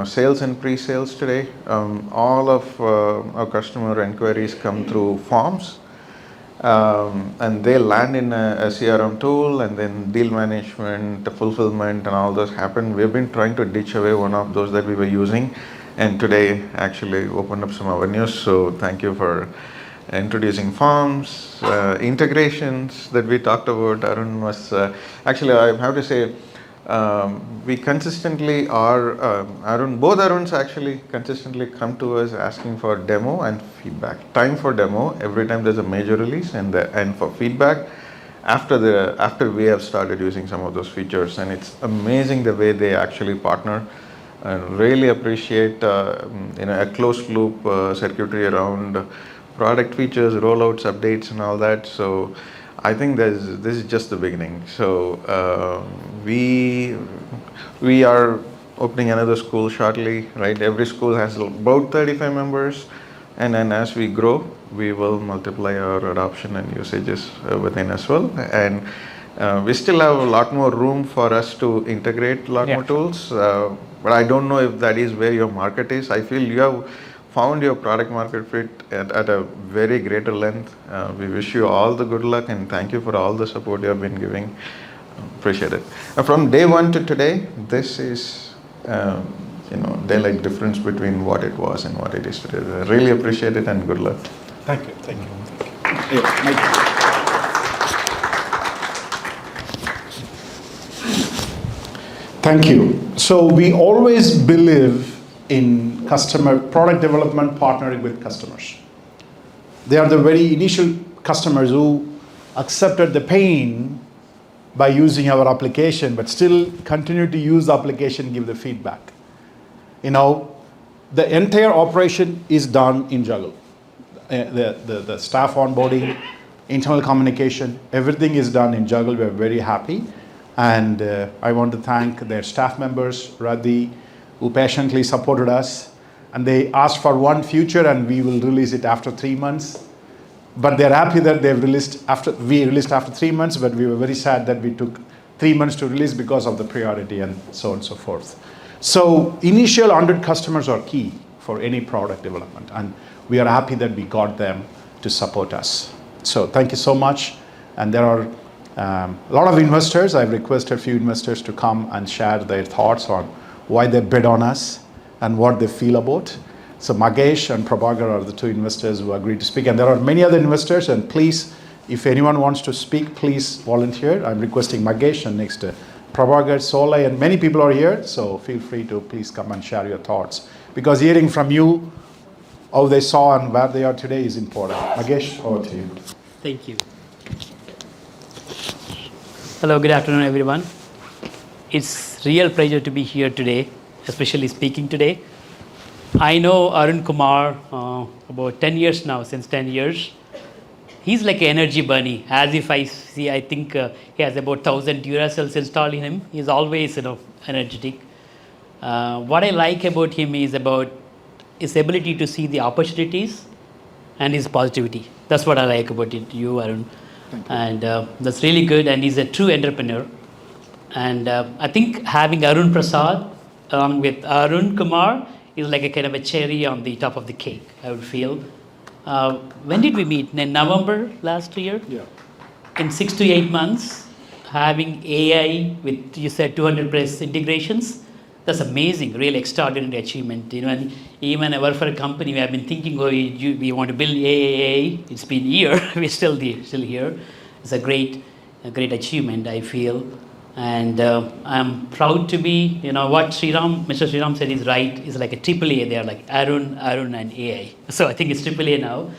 sales and pre-sales today. All of our customer inquiries come through forms, and they land in a CRM tool, and then deal management, the fulfillment, and all those happen. We've been trying to ditch away one of those that we were using, and today actually opened up some avenues. So thank you for introducing forms, integrations that we talked about. Arun was actually, I have to say, we consistently are, both Aruns actually consistently come to us asking for demo and feedback. Time for demo every time there's a major release, and for feedback after we have started using some of those features. And it's amazing the way they actually partner. And really appreciate a closed loop circuitry around product features, rollouts, updates, and all that. So I think this is just the beginning. So we are opening another school shortly, right? Every school has about 35 members, and then as we grow, we will multiply our adoption and usages within as well. And we still have a lot more room for us to integrate a lot more tools, but I don't know if that is where your market is. I feel you have found your product market fit at a very greater length. We wish you all the good luck, and thank you for all the support you have been giving. Appreciate it. From day one to today, this is daylight difference between what it was and what it is today. I really appreciate it, and good luck. Thank you. Thank you. Thank you. Thank you. So we always believe in customer product development, partnering with customers. They are the very initial customers who accepted the pain by using our application, but still continue to use the application, give the feedback. The entire operation is done in Jugl. The staff onboarding, internal communication, everything is done in Jugl. We're very happy. And I want to thank their staff members, Radhi, who patiently supported us. And they asked for one feature, and we will release it after 3 months. But they're happy that we released after 3 months, but we were very sad that we took 3 months to release because of the priority and so on and so forth. So initial 100 customers are key for any product development, and we are happy that we got them to support us. So thank you so much. And there are a lot of investors. I've requested a few investors to come and share their thoughts on why they bid on us and what they feel about. So Magesh and Prabhakar are the two investors who agreed to speak. And there are many other investors. And please, if anyone wants to speak, please volunteer. I'm requesting Magesh and next Prabhakar, Solai, and many people are here. So feel free to please come and share your thoughts. Because hearing from you how they saw and where they are today is important. Magesh, over to you. Thank you. Hello, good afternoon, everyone. It's real pleasure to be here today, especially speaking today. I know Arun Kumar about 10 years now, since 10 years. He's like an energy bunny. As if I see, I think he has about 1,000 Duracells installed in him. He's always, energetic. What I like about him is about his ability to see the opportunities and his positivity. That's what I like about you, Arun. And that's really good. And he's a true entrepreneur. And I think having Arun Prasad along with Arun Kumar is like a kind of a cherry on the top of the cake, I would feel. When did we meet? In November last year? Yeah. In 6 to 8 months, having AI with, you said, 200 plus integrations, that's amazing, really extraordinary achievement. And even I work for a company, we have been thinking, we want to build AI. It's been a year, we're still here. It's a great achievement, I feel. And I'm proud to be, what Mr. Sriram said is right, is like a AAA. They are like Arun and AI. So I think it's AAA now,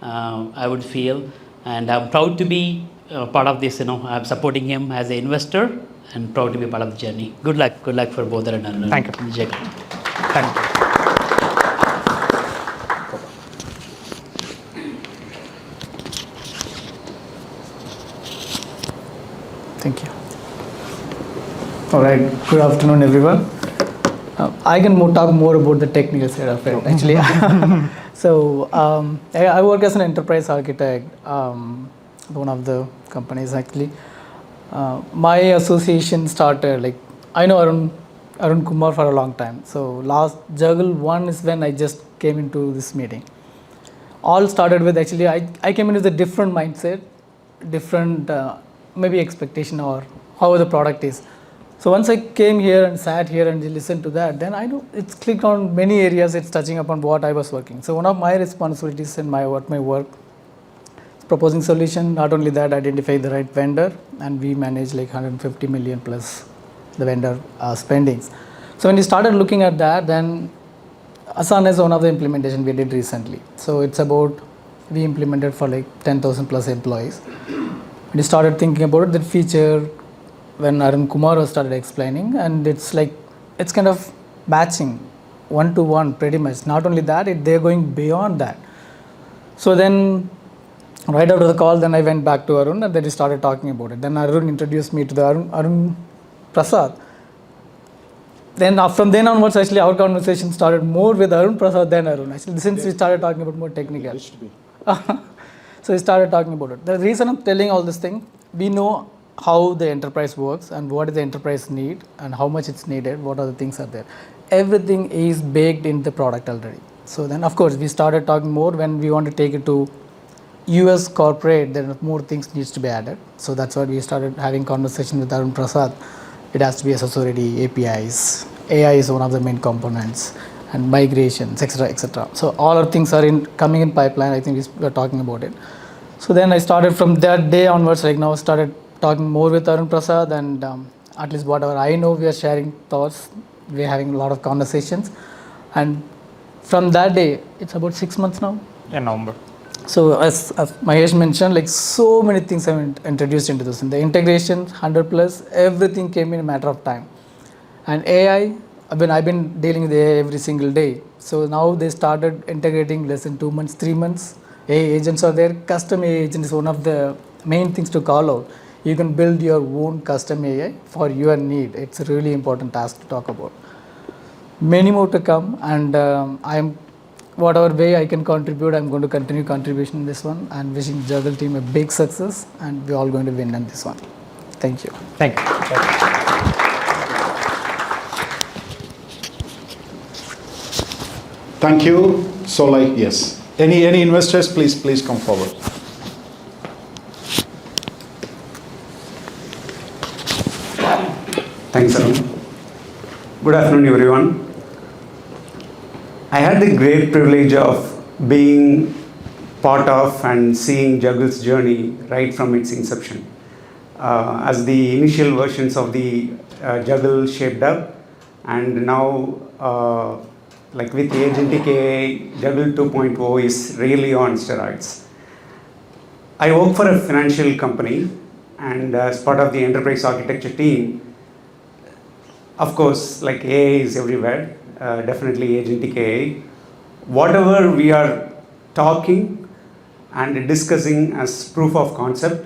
I would feel. And I'm proud to be part of this, I'm supporting him as an investor and proud to be part of the journey. Good luck for both Arun and Thank you. Jugl. Thank you. Thank you. All right, good afternoon, everyone. I can talk more about the technical side of it, actually. So, I work as an enterprise architect, one of the companies, actually. My association started, I know Arun Kumar for a long time. So, last Jugl 1 is when I just came into this meeting. All started with, actually, I came in with a different mindset, different maybe expectation or how the product is. So once I came here and sat here and listened to that, then I know it's clicked on many areas, it's touching upon what I was working. So one of my responsibilities in my work is proposing solution, not only that, identify the right vendor, and we manage like 150 million plus the vendor spendings. So when we started looking at that, then Asana is one of the implementation we did recently. So it's about, we implemented for like 10,000 plus employees. We started thinking about that feature when Arun Kumar started explaining, and it's kind of matching one-to-one pretty much. Not only that, they're going beyond that. So then, right after the call, then I went back to Arun and then we started talking about it. Then Arun introduced me to the Arun Prasad. Then from then onwards, actually, our conversation started more with Arun Prasad than Arun. Actually, since we started talking about more technical. So we started talking about it. The reason I'm telling all this thing, we know how the enterprise works and what does the enterprise need and how much it's needed, what are the things are there. Everything is baked in the product already. So then, of course, we started talking more when we want to take it to US corporate, then more things needs to be added. So that's why we started having conversation with Arun Prasad. It has to be SSORD, APIs, AI is one of the main components, and migrations, etc., etc. So all our things are coming in pipeline. I think we are talking about it. So then I started from that day onwards, like now I started talking more with Arun Prasad, and at least whatever I know, we are sharing thoughts. We are having a lot of conversations. And from that day, it's about 6 months now. Yeah, November. So as Mahesh mentioned, like so many things have been introduced into this. In the integration, 100 plus, everything came in a matter of time. And AI, I've been dealing with AI every single day. So now they started integrating less than 2 months, 3 months. AI agents are there. Custom AI agent is one of the main things to call out. You can build your own custom AI for your need. It's a really important task to talk about. Many more to come, and whatever way I can contribute, I'm going to continue contribution in this one, and wishing Jugl team a big success, and we're all going to win on this one. Thank you. Thank you. Thank you. Solai, yes. Any investors, please come forward. Thanks, Arun. Good afternoon, everyone. I had the great privilege of being part of and seeing Jugl's journey right from its inception. As the initial versions of the Jugl shaped up, and now like with the agentic AI, Jugl 2.0 is really on steroids. I work for a financial company, and as part of the enterprise architecture team, of course, like AI is everywhere, definitely agentic AI. Whatever we are talking and discussing as proof of concept,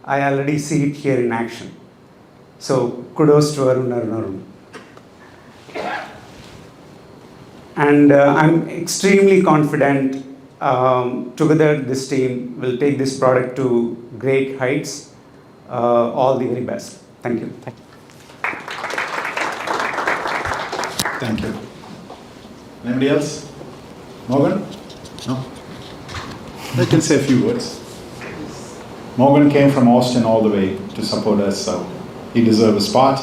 I already see it here in action. So kudos to Arun. And I'm extremely confident together this team will take this product to great heights. All the very best. Thank you. Thank you. Anybody else? Morgan? No? I can say a few words. Morgan came from Austin all the way to support us, so he deserves a spot.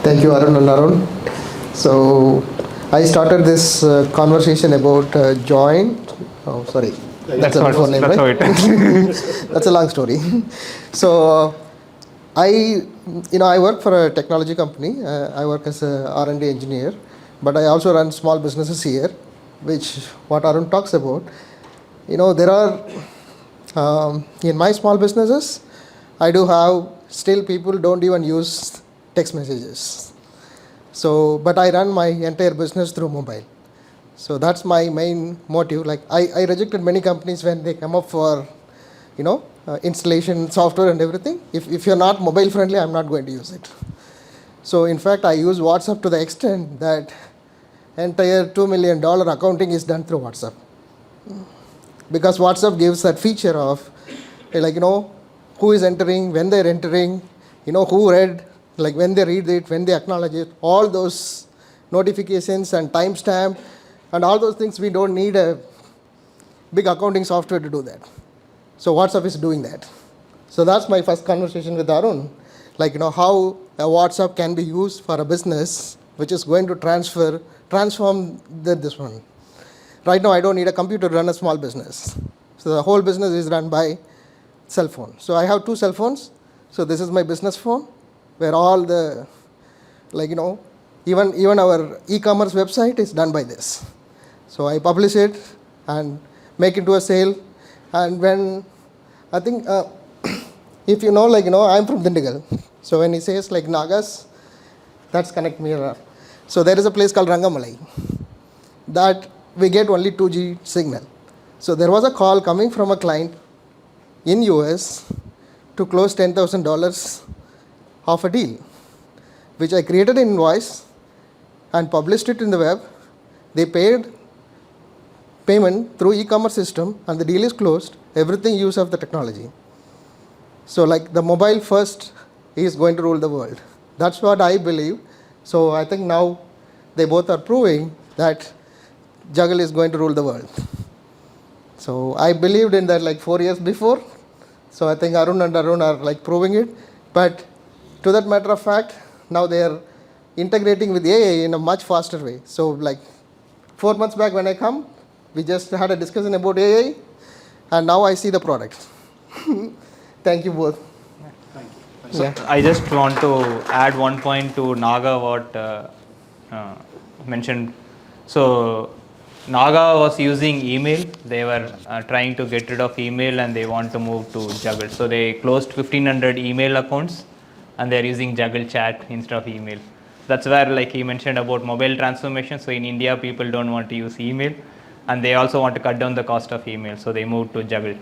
Thank you, Arun and Arun. So, I started this conversation about join. Oh, sorry. That's a before name, right? That's a long story. So, I work for a technology company. I work as a R&D engineer, but I also run small businesses here, which what Arun talks about. There are in my small businesses, I do have still people don't even use text messages. So, but I run my entire business through mobile. So that's my main motive. Like I rejected many companies when they come up for, installation software and everything. If you're not mobile friendly, I'm not going to use it. So in fact, I use WhatsApp to the extent that entire $2 million accounting is done through WhatsApp. Because WhatsApp gives that feature of, who is entering, when they're entering, who read, like when they read it, when they acknowledge it, all those notifications and timestamp and all those things, we don't need a big accounting software to do that. So WhatsApp is doing that. So that's my first conversation with Arun, how a WhatsApp can be used for a business which is going to transform this one. Right now, I don't need a computer to run a small business. So the whole business is run by cell phone. So I have 2 cell phones. So this is my business phone, where all the, even our e-commerce website is done by this. So I publish it and make it to a sale. And when, I think, if I'm from Dindigal. So when he says Nagas, that's connect me around. So there is a place called Rangamalai that we get only 2G signal. So there was a call coming from a client in US to close $10,000 of a deal, which I created an invoice and published it in the web. They paid payment through e-commerce system and the deal is closed. Everything use of the technology. So the mobile first is going to rule the world. That's what I believe. So I think now they both are proving that Jugl is going to rule the world. So I believed in that 4 years before. So I think Arun and Arun are proving it. But to that matter of fact, now they are integrating with AI in a much faster way. So 4 months back when I come, we just had a discussion about AI, and now I see the product. Thank you both. Thank you. So I just want to add one point to Naga what mentioned. So Naga was using email. They were trying to get rid of email and they want to move to Jugl. So they closed 1,500 email accounts and they're using Jugl chat instead of email. That's where he mentioned about mobile transformation. So in India, people don't want to use email and they also want to cut down the cost of email. So they moved to Jugl.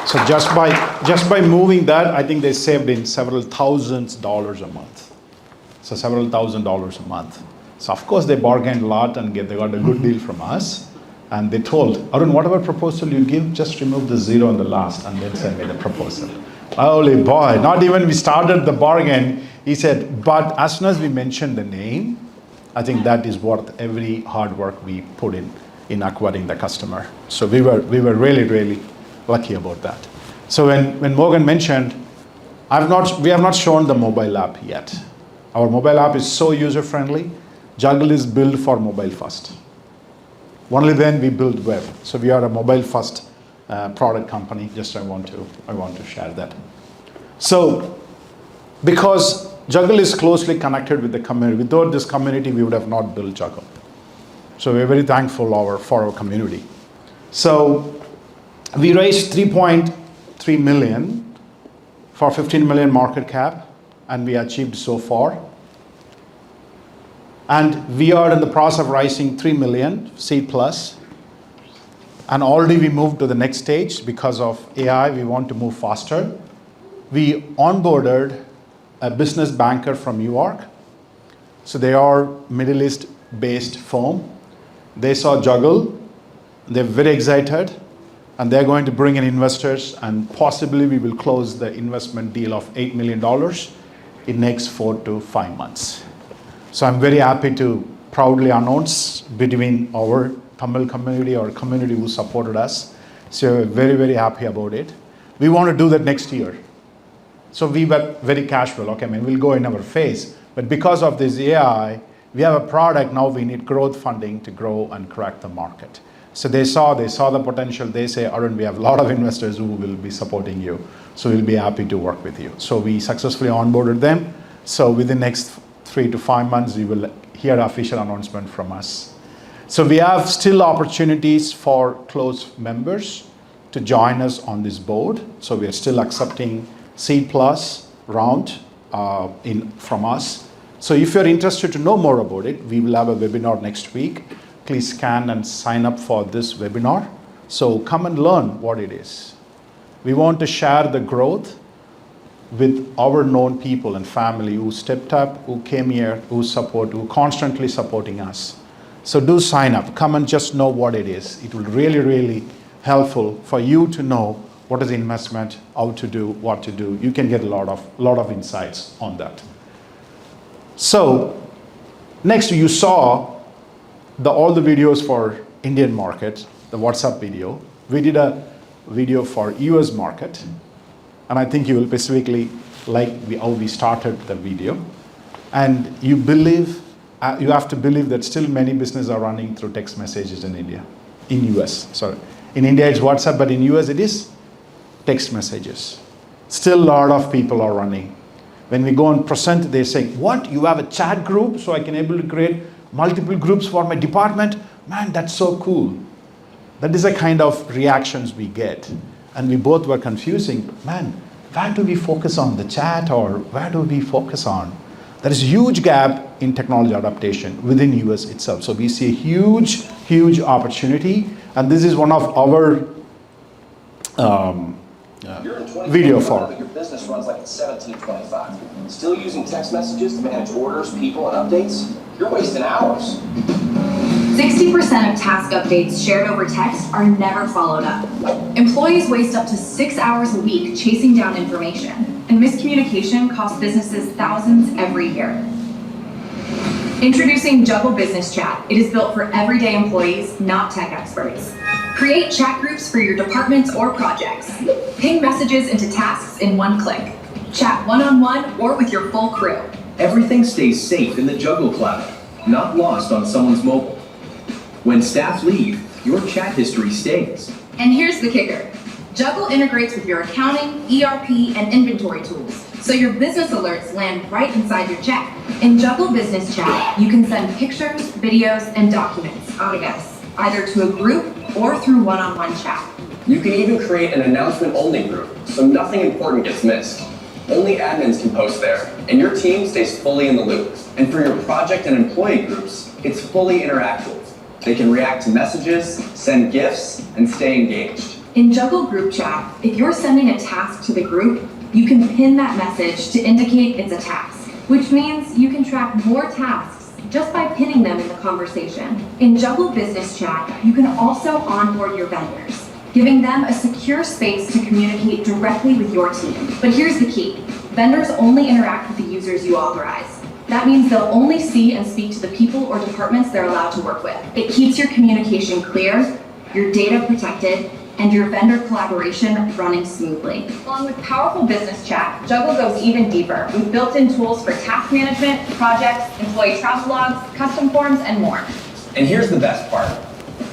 So just by moving that, I think they saved in several thousands dollars a month. So several $1,000s a month. So of course they bargained a lot and they got a good deal from us. And they told, Arun, whatever proposal you give, just remove the 0 on the last and then send me the proposal. Holy boy, not even we started the bargain. He said, but as soon as we mentioned the name, I think that is worth every hard work we put in acquiring the customer. So we were really, really lucky about that. So when Morgan mentioned, we have not shown the mobile app yet. Our mobile app is so user-friendly. Jugl is built for mobile first. Only then we build web. So we are a mobile first product company. Just I want to share that. So because Jugl is closely connected with the community, without this community we would have not built Jugl. So we're very thankful for our community. So we raised 3.3 million for 15 million market cap, and we achieved so far. And we are in the process of raising 3 million seed plus. And already we moved to the next stage because of AI. We want to move faster. We onboarded a business banker from New York. So they are Middle East based firm. They saw Jugl. They're very excited. And they're going to bring in investors, and possibly we will close the investment deal of $8 million in next 4 to 5 months. So I'm very happy to proudly announce between our Tamil community, our community who supported us. So we're very, very happy about it. We want to do that next year. So we were very casual. Okay, I mean, we'll go in our phase. But because of this AI, we have a product now. We need growth funding to grow and crack the market. So they saw the potential. They say, Arun, we have a lot of investors who will be supporting you. So we'll be happy to work with you. So we successfully onboarded them. So within the next 3 to 5 months, you will hear official announcement from us. So we have still opportunities for close members to join us on this board. So we are still accepting seed plus round from us. So if you're interested to know more about it, we will have a webinar next week. Please scan and sign up for this webinar. So come and learn what it is. We want to share the growth with our known people and family who stepped up, who came here, who constantly supporting us. So do sign up. Come and just know what it is. It will really, really helpful for you to know what is investment, how to do, what to do. You can get a lot of insights on that. So next you saw all the videos for Indian market, the WhatsApp video. We did a video for US market, and I think you will specifically like how we started the video. And you have to believe that still many businesses are running through text messages in India, in US, sorry. In India it's WhatsApp, but in US it is text messages. Still a lot of people are running. When we go and present, they say, what, you have a chat group so I can able to create multiple groups for my department? Man, that's so cool. That is the kind of reactions we get. And we both were confusing, man, where do we focus on, the chat or where do we focus on? There is a huge gap in technology adaptation within US itself. So we see a huge, huge opportunity. And this is one of our video for. Your business runs like it's 1725. Still using text messages to manage orders, people, and updates? You're wasting hours. 60% of task updates shared over text are never followed up. Employees waste up to 6 hours a week chasing down information, and miscommunication costs businesses thousands every year. Introducing Jugl Business Chat. It is built for everyday employees, not tech experts. Create chat groups for your departments or projects. Ping messages into tasks in one click. Chat one-on-one or with your full crew. Everything stays safe in the Jugl cloud, not lost on someone's mobile. When staff leave, your chat history stays. And here's the kicker. Jugl integrates with your accounting, ERP, and inventory tools, so your business alerts land right inside your chat. In Jugl Business Chat, you can send pictures, videos, and documents, autographs, either to a group or through one-on-one chat. You can even create an announcement-only group, so nothing important gets missed. Only admins can post there, and your team stays fully in the loop. And for your project and employee groups, it's fully interactive. They can react to messages, send gifts, and stay engaged. In Jugl Group Chat, if you're sending a task to the group, you can pin that message to indicate it's a task, which means you can track more tasks just by pinning them in the conversation. In Jugl Business Chat, you can also onboard your vendors, giving them a secure space to communicate directly with your team. But here's the key. Vendors only interact with the users you authorize. That means they'll only see and speak to the people or departments they're allowed to work with. It keeps your communication clear, your data protected, and your vendor collaboration running smoothly. Along with powerful business chat, Jugl goes even deeper with built-in tools for task management, projects, employee travel logs, custom forms, and more. And here's the best part.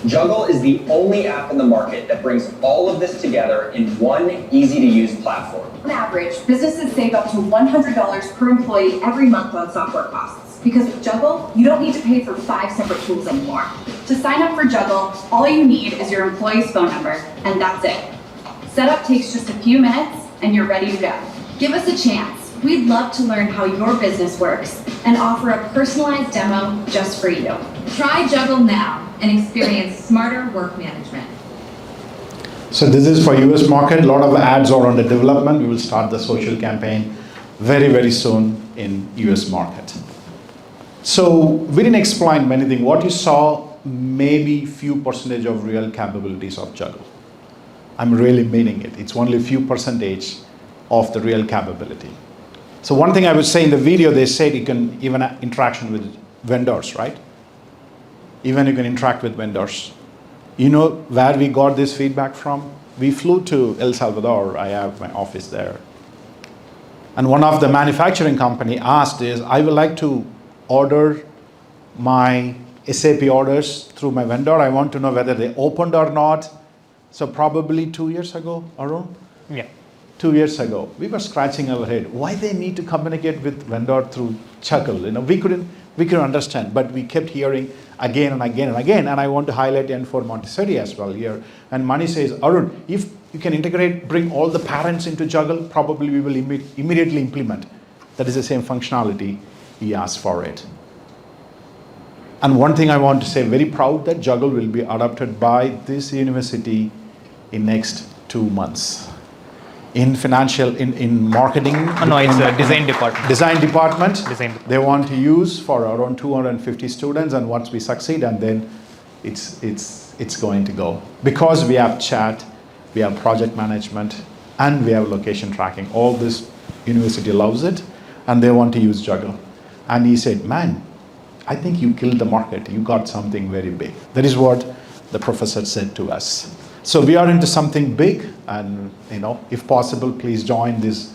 Jugl is the only app in the market that brings all of this together in one easy-to-use platform. On average, businesses save up to $100 per employee every month on software costs. Because with Jugl, you don't need to pay for 5 separate tools anymore. To sign up for Jugl, all you need is your employee's phone number, and that's it. Setup takes just a few minutes, and you're ready to go. Give us a chance. We'd love to learn how your business works and offer a personalized demo just for you. Try Jugl now and experience smarter work management. So this is for US market. A lot of ads are under development. We will start the social campaign very, very soon in US market. So we didn't explain many things. What you saw, maybe few percentage of real capabilities of Jugl. I'm really meaning it. It's only a few percentage of the real capability. So one thing I would say in the video, they said you can even interaction with vendors, right? Even you can interact with vendors. You know where we got this feedback from? We flew to El Salvador. I have my office there. And one of the manufacturing company asked is, I would like to order my SAP orders through my vendor. I want to know whether they opened or not. So probably 2 years ago, Arun? Yeah. 2 years ago, we were scratching our head. Why they need to communicate with vendor through Jugl? You know, we couldn't understand, but we kept hearing again and again and again. And I want to highlight N4 Montessori as well here. And Mani says, Arun, if you can integrate, bring all the parents into Jugl, probably we will immediately implement. That is the same functionality. He asked for it. And one thing I want to say, very proud that Jugl will be adopted by this university in next 2 months. In financial, in marketing. No, it's a design department. Design department. Design department. They want to use for around 250 students, and once we succeed, and then it's going to go. Because we have chat, we have project management, and we have location tracking. All this university loves it, and they want to use Jugl. And he said, man, I think you killed the market. You got something very big. That is what the professor said to us. So we are into something big, and you know, if possible, please join this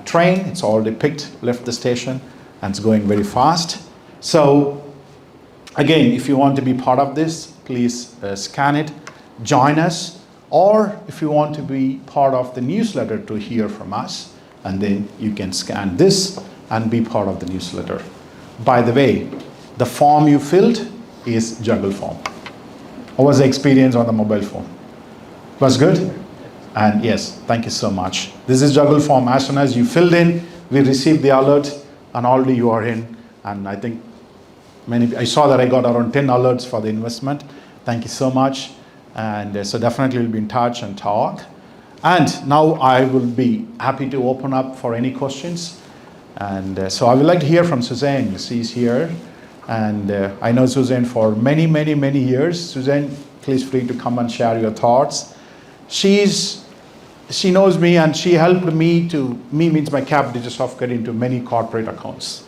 train. It's already left the station, and it's going very fast. So again, if you want to be part of this, please scan it, join us, or if you want to be part of the newsletter to hear from us, and then you can scan this and be part of the newsletter. By the way, the form you filled is Jugl form. How was the experience on the mobile phone? Was good? And yes, thank you so much. This is Jugl form. As soon as you filled in, we received the alert, and already you are in. And I think I saw that I got around 10 alerts for the investment. Thank you so much. And so definitely we'll be in touch and talk. And now I will be happy to open up for any questions. And so I would like to hear from Suzanne. She's here. And I know Suzanne for many, many, many years. Suzanne, please free to come and share your thoughts. She knows me, and she helped me means my capital software into many corporate accounts.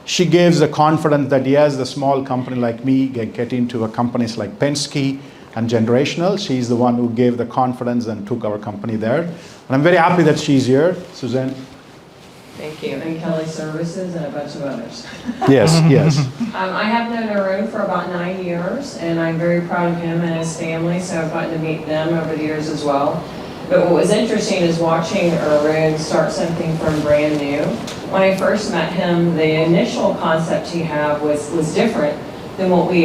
She gives the confidence that yes, the small company like me can get into a companies like Penske and Generational. She's the one who gave the confidence and took our company there. And I'm very happy that she's here. Suzanne. Thank you. And Kelly Services and a bunch of others. Yes, yes. I have known Arun for about 9 years, and I'm very proud of him and his family, so I've gotten to meet them over the years as well. But what was interesting is watching Arun start something from brand new. When I first met him, the initial concept he had was different than what we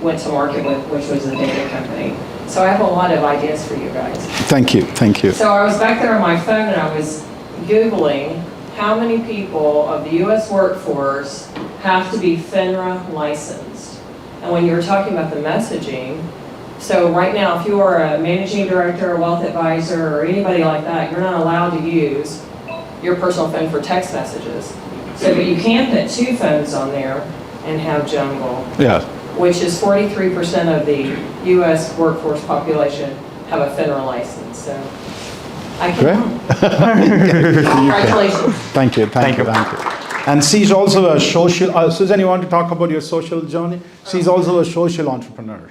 went to market with, which was a data company. So I have a lot of ideas for you guys. Thank you, thank you. So I was back there on my phone and I was Googling how many people of the U.S. workforce have to be FINRA licensed. And when you were talking about the messaging, so right now if you are a managing director, a wealth advisor, or anybody like that, you're not allowed to use your personal phone for text messages. So but you can put 2 phones on there and have Jugl. Yeah. Which is 43% of the U.S. workforce population have a FINRA license. So I can. Congratulations. Thank you. And she's also a social, Susan, you want to talk about your social journey? She's also a social entrepreneur.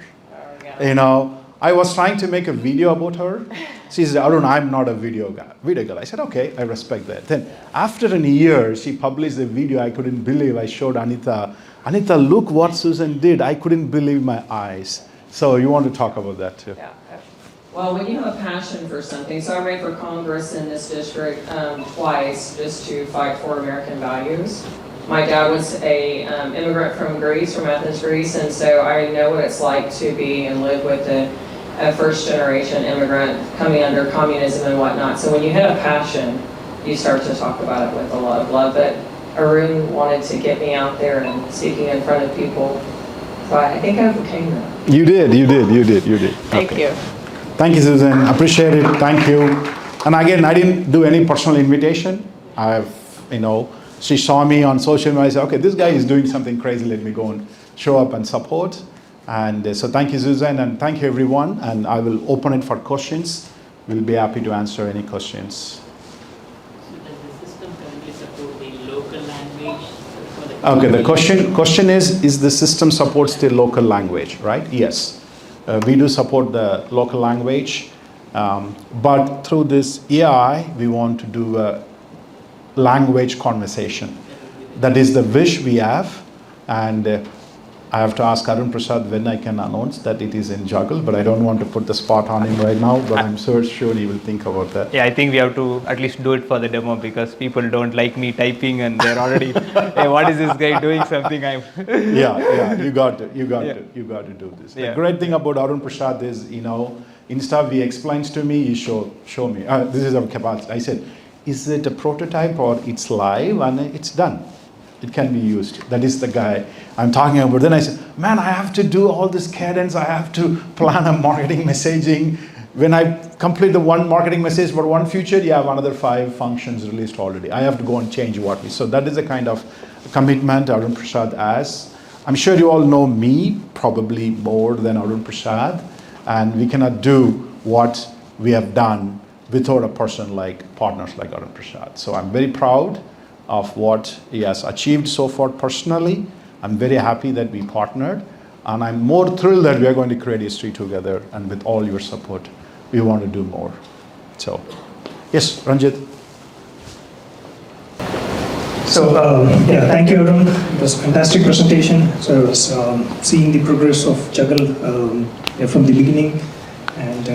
You know, I was trying to make a video about her. She said, Arun, I'm not a video girl. I said, okay, I respect that. Then after a year, she published a video. I couldn't believe. I showed Anita, look what Susan did. I couldn't believe my eyes. So you want to talk about that too? Yeah. Well, when you have a passion for something, so I ran for Congress in this district twice just to fight for American values. My dad was a immigrant from Greece, from Athens, Greece, and so I know what it's like to be and live with a first-generation immigrant coming under communism and whatnot. So when you hit a passion, you start to talk about it with a lot of love. But Arun wanted to get me out there and speaking in front of people, so I think I overcame that. You did. Thank you. Thank you, Susan. Appreciate it. Thank you. And again, I didn't do any personal invitation. She saw me on social media. I said, okay, this guy is doing something crazy. Let me go and show up and support. And so thank you, Susan, and thank you, everyone. And I will open it for questions. We'll be happy to answer any questions. So does the system currently support the local language? Okay, the question is the system supports the local language, right? Yes. We do support the local language, but through this AI, we want to do a language conversation. That is the wish we have, and I have to ask Arun Prasad when I can announce that it is in Jugl, but I don't want to put the spot on him right now, but I'm sure he will think about that. Yeah, I think we have to at least do it for the demo because people don't like me typing and they're already, hey, what is this guy doing something? Yeah, you got to do this. The great thing about Arun Prasad is, instead he explains to me, he show me. This is our capacity. I said, is it a prototype or it's live and it's done? It can be used. That is the guy I'm talking about. Then I said, man, I have to do all this cadence. I have to plan a marketing messaging. When I complete the one marketing message for one feature, you have another 5 functions released already. I have to go and change so that is the kind of commitment Arun Prasad has. I'm sure you all know me, probably more than Arun Prasad, and we cannot do what we have done without a person like partners like Arun Prasad. So I'm very proud of what he has achieved so far personally. I'm very happy that we partnered, and I'm more thrilled that we are going to create history together, and with all your support, we want to do more. So, yes, Ranjit. So, thank you, Arun. It was a fantastic presentation. So I was seeing the progress of Jugl from the beginning, and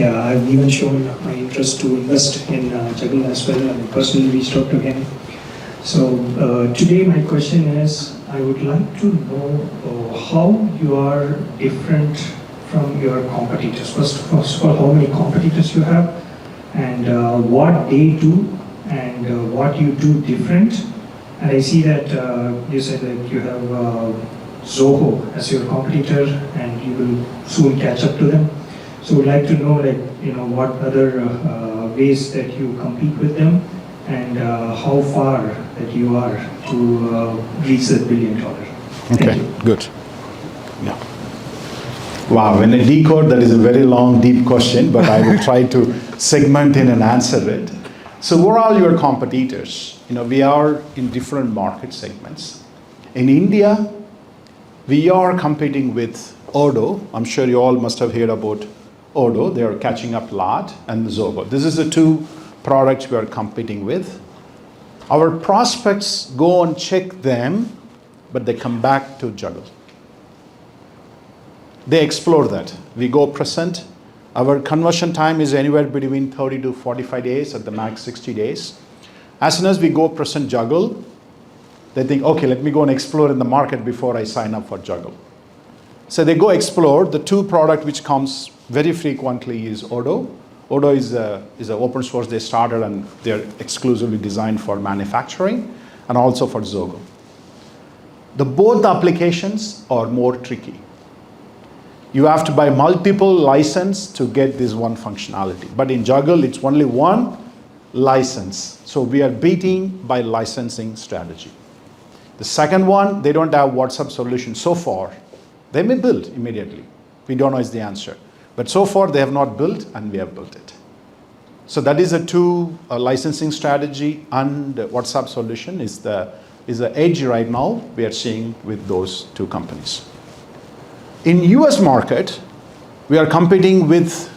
I've even shown my interest to invest in Jugl as well, and personally reached out to him. So today my question is, I would like to know how you are different from your competitors. First of all, how many competitors you have, and what they do, and what you do different. And I see that you said that you have Zoho as your competitor, and you will soon catch up to them. So we'd like to know, what other ways that you compete with them, and how far that you are to reach that $1 billion. Okay, good. Yeah. Wow, when I decode, that is a very long, deep question, but I will try to segment in and answer it. So who are all your competitors? We are in different market segments. In India, we are competing with Odoo. I'm sure you all must have heard about Odoo. They are catching up a lot, and Zoho. This is the 2 products we are competing with. Our prospects go and check them, but they come back to Jugl. They explore that. We go present. Our conversion time is anywhere between 30 to 45 days, at the max 60 days. As soon as we go present Jugl, they think, okay, let me go and explore in the market before I sign up for Jugl. So they go explore. The 2 product which comes very frequently is Odoo. Odoo is an open source they started, and they're exclusively designed for manufacturing and also for Zoho. Both applications are more tricky. You have to buy multiple license to get this one functionality. But in Jugl, it's only one license. So we are beating by licensing strategy. The second one, they don't have WhatsApp solution so far. They may build immediately. We don't know is the answer. But so far, they have not built, and we have built it. So that is a 2 licensing strategy, and WhatsApp solution is the edge right now we are seeing with those 2 companies. In US market, We are competing with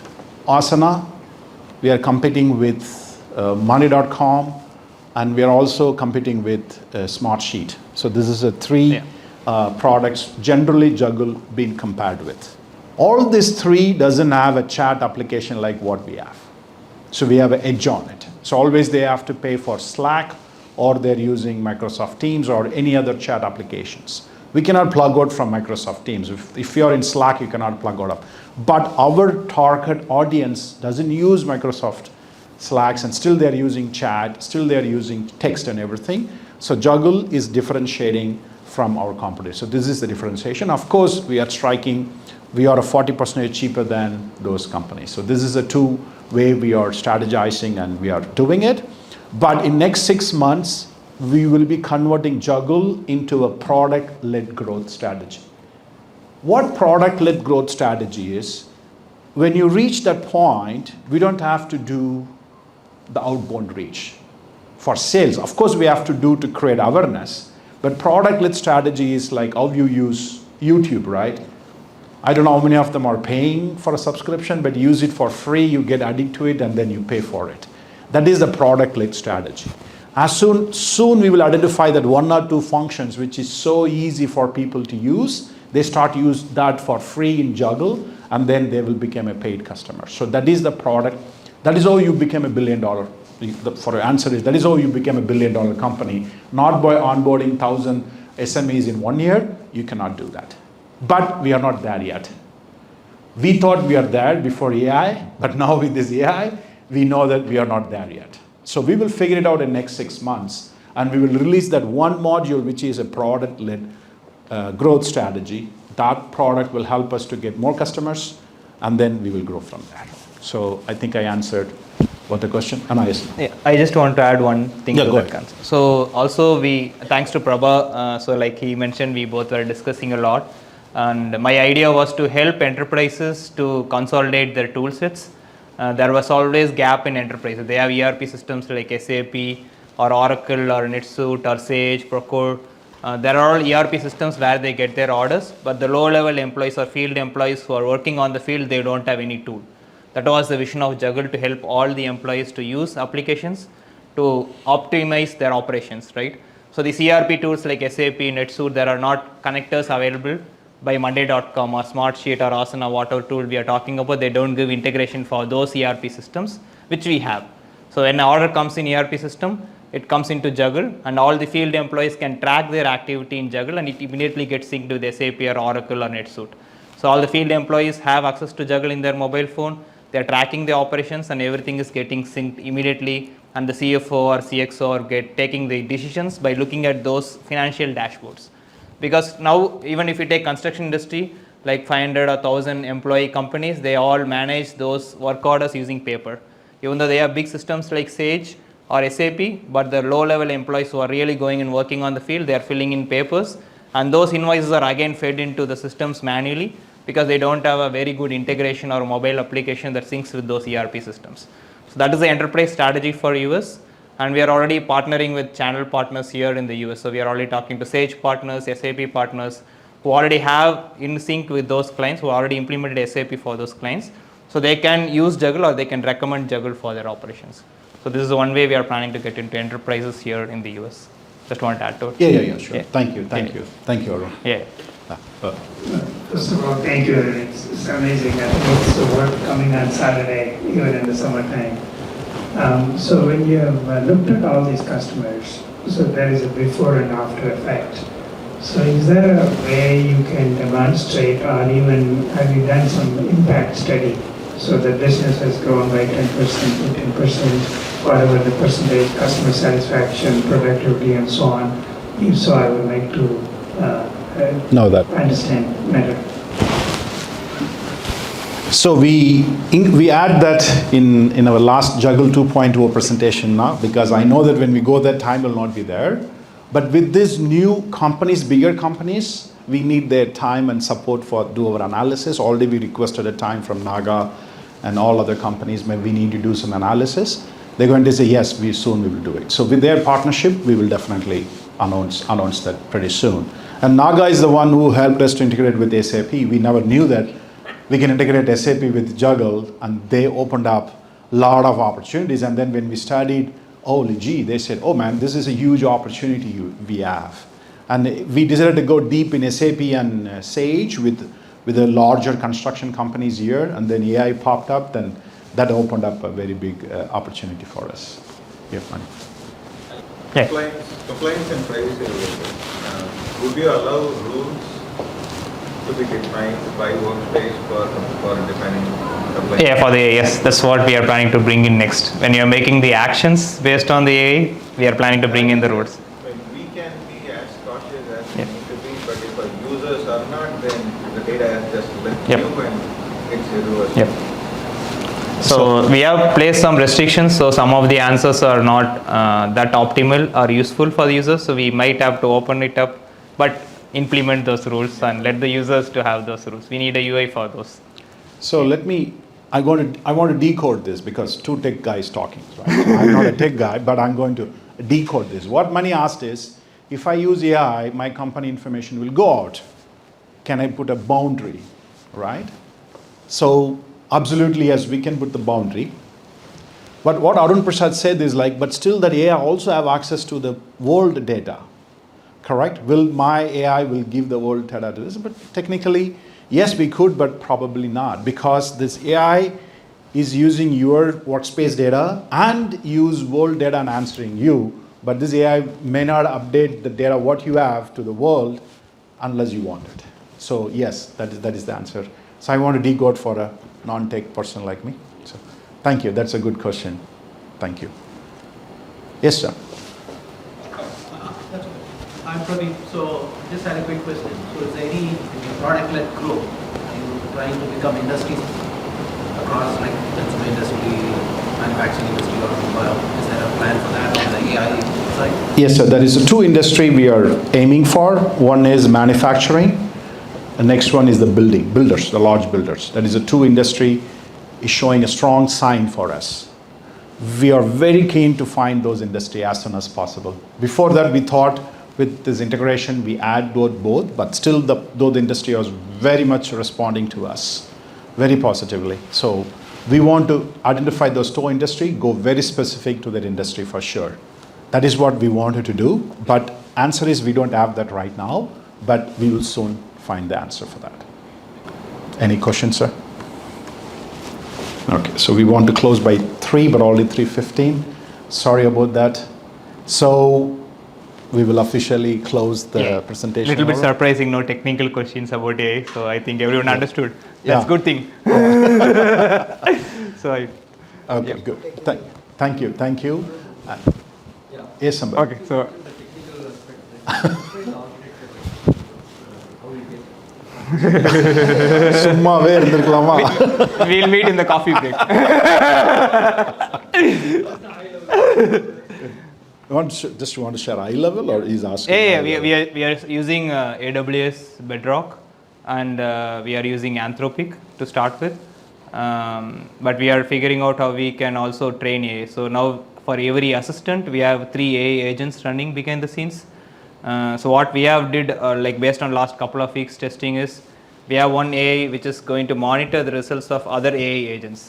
Asana, we are competing with Money.com, and we are also competing with Smartsheet. So this is a three products generally Jugl being compared with. All these three doesn't have a chat application like what we have. So we have an edge on it. So always they have to pay for Slack, or they're using Microsoft Teams or any other chat applications. We cannot plug out from Microsoft Teams. If you're in Slack, you cannot plug out. But our target audience doesn't use Microsoft Slacks, and still they're using chat, still they're using text and everything. So Jugl is differentiating from our competitors. So this is the differentiation. Of course, we are a 40% cheaper than those companies. So this is a two-way we are strategizing and we are doing it. But in next 6 months, we will be converting Jugl into a product-led growth strategy. What product-led growth strategy is, when you reach that point, we don't have to do the outbound reach. For sales, of course, we have to do to create awareness, but product-led strategy is like how you use YouTube, right? I don't know how many of them are paying for a subscription, but use it for free, you get addicted to it, and then you pay for it. That is the product-led strategy. As soon we will identify that one or two functions which is so easy for people to use, they start use that for free in Jugl, and then they will become a paid customer. So that is the product. That is how you become $1 billion. For your answer is, that is how you become $1 billion company. Not by onboarding 1,000 SMEs in 1 year, you cannot do that. But we are not there yet. We thought we are there before AI, but now with this AI, we know that we are not there yet. So we will figure it out in the next 6 months, and we will release that one module which is a product-led growth strategy. That product will help us to get more customers, and then we will grow from there. So I think I answered what the question. Yeah, I just want to add one thing to that concept. So also thanks to Prabha, so like he mentioned, we both were discussing a lot, and my idea was to help enterprises to consolidate their tool sets. There was always gap in enterprises. They have ERP systems like SAP or Oracle or NetSuite or Sage, Procore. There are all ERP systems where they get their orders, but the low-level employees or field employees who are working on the field, they don't have any tool. That was the vision of Jugl, to help all the employees to use applications to optimize their operations, right? So these ERP tools like SAP, NetSuite, there are not connectors available by Monday.com or Smartsheet or Asana, whatever tool we are talking about. They don't give integration for those ERP systems, which we have. So when an order comes in ERP system, it comes into Jugl, and all the field employees can track their activity in Jugl, and it immediately gets synced with SAP or Oracle or NetSuite. So all the field employees have access to Jugl in their mobile phone. They are tracking the operations, and everything is getting synced immediately, and the CFO or CXO are taking the decisions by looking at those financial dashboards. Because now, even if you take construction industry, like 500 or 1,000 employee companies, they all manage those work orders using paper. Even though they have big systems like Sage or SAP, but the low-level employees who are really going and working on the field, they are filling in papers, and those invoices are again fed into the systems manually, because they don't have a very good integration or mobile application that syncs with those ERP systems. So that is the enterprise strategy for US, and we are already partnering with channel partners here in the US. So we are already talking to Sage partners, SAP partners, who already have in sync with those clients, who already implemented SAP for those clients. So they can use Jugl, or they can recommend Jugl for their operations. So this is one way we are planning to get into enterprises here in the US. Just want to add to it. Yeah, sure. Yeah. Thank you, Arun. Yeah. First of all, thank you. It's amazing. I think it's the work coming on Saturday, even in the summertime. So when you have looked at all these customers, so there is a before and after effect. So is there a way you can demonstrate, or even have you done some impact study? So the business has grown by 10%, 15%, whatever the percentage, customer satisfaction, productivity, and so on. If so, I would like to know that. Understand better. So we add that in our last Jugl 2.0 presentation now, because I know that when we go that time will not be there. But with these new companies, bigger companies, we need their time and support for do our analysis. Already we requested a time from Naga and all other companies, maybe we need to do some analysis. They're going to say, yes, soon we will do it. So with their partnership, we will definitely announce that pretty soon. And Naga is the one who helped us to integrate with SAP. We never knew that we can integrate SAP with Juggle, and they opened up a lot of opportunities. And then when we studied, holy gee, they said, oh man, this is a huge opportunity we have. And we decided to go deep in SAP and Sage with the larger construction companies here, and then AI popped up, then that opened up a very big opportunity for us. Yeah, fine. Compliance and privacy related. Would you allow rules to be defined by workspace for defining compliance? Yeah, for the AI, yes, that's what we are planning to bring in next. When you are making the actions based on the AI, we are planning to bring in the rules. We can be as cautious as we need to be, but if our users are not, then the data is just left you and it's irreversible. Yep. So we have placed some restrictions, so some of the answers are not that optimal or useful for the users, so we might have to open it up, but implement those rules and let the users to have those rules. We need a UI for those. So I want to decode this because two tech guys talking, right? I'm not a tech guy, but I'm going to decode this. What Mani asked is, if I use AI, my company information will go out. Can I put a boundary, right? So absolutely, yes, we can put the boundary. But what Arun Prasad said is but still that AI also have access to the world data, correct? My AI will give the world data to this, but technically, yes, we could, but probably not, because this AI is using your workspace data and use world data and answering you, but this AI may not update the data what you have to the world unless you want it. So yes, that is the answer. So I want to decode for a non-tech person like me. So thank you. That's a good question. Thank you. Yes, sir. I'm Pradeep. So just had a quick question. So is there any product-led growth? Are you trying to become industries across consumer industry, manufacturing industry, or mobile? Is there a plan for that on the AI side? Yes, sir. There is two industry we are aiming for. One is manufacturing. The next one is the builders, the large builders. That is a two industry is showing a strong sign for us. We are very keen to find those industry as soon as possible. Before that, we thought with this integration, we add both, but still those industry is very much responding to us very positively. So we want to identify those two industry, go very specific to that industry for sure. That is what we wanted to do, but answer is we don't have that right now, but we will soon find the answer for that. Any questions, sir? Okay, so we want to close by 3, but only 3:15. Sorry about that. So we will officially close the presentation. Little bit surprising, no technical questions about AI, so I think everyone understood. That's a good thing. Okay, good. Thank you. Yes, somebody. Okay, so. சும்மாவே இருந்திருக்கலாமா? We'll meet in the coffee break. You want to share eye level, or he's asking? Yeah, we are using AWS Bedrock, and we are using Anthropic to start with. But we are figuring out how we can also train AI. So now for every assistant, we have 3 AI agents running behind the scenes. So what we have did, based on last couple of weeks testing, is we have one AI which is going to monitor the results of other AI agents.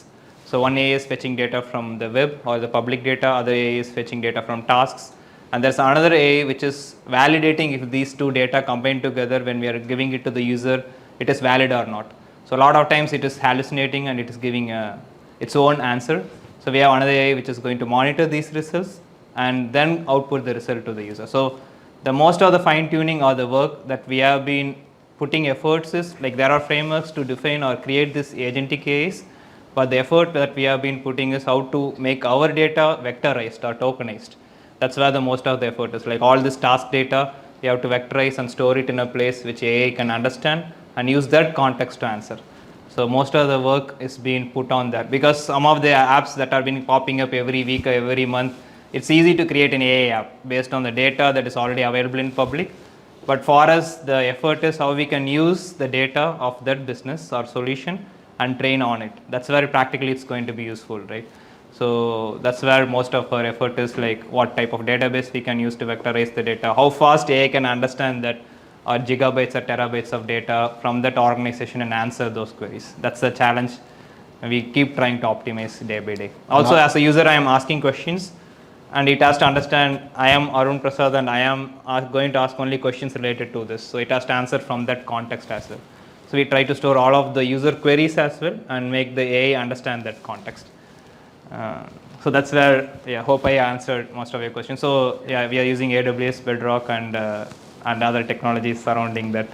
So one AI is fetching data from the web or the public data, other AI is fetching data from tasks, and there's another AI which is validating if these two data combined together when we are giving it to the user, it is valid or not. So a lot of times it is hallucinating and it is giving its own answer. So we have another AI which is going to monitor these results and then output the result to the user. So the most of the fine tuning or the work that we have been putting efforts is there are frameworks to define or create this agentic AIs, but the effort that we have been putting is how to make our data vectorized or tokenized. That's where the most of the effort is. All this task data, we have to vectorize and store it in a place which AI can understand and use that context to answer. So most of the work is being put on that, because some of the apps that are been popping up every week or every month, it's easy to create an AI app based on the data that is already available in public. But for us, the effort is how we can use the data of that business or solution and train on it. That's where practically it's going to be useful, right? So that's where most of our effort is, what type of database we can use to vectorize the data, how fast AI can understand that or gigabytes or terabytes of data from that organization and answer those queries. That's the challenge. We keep trying to optimize day by day. Also, as a user, I am asking questions, and it has to understand I am Arun Prasad and I am going to ask only questions related to this. So it has to answer from that context as well. So we try to store all of the user queries as well and make the AI understand that context. So that's where, hope I answered most of your questions. So we are using AWS, Bedrock, and other technologies surrounding that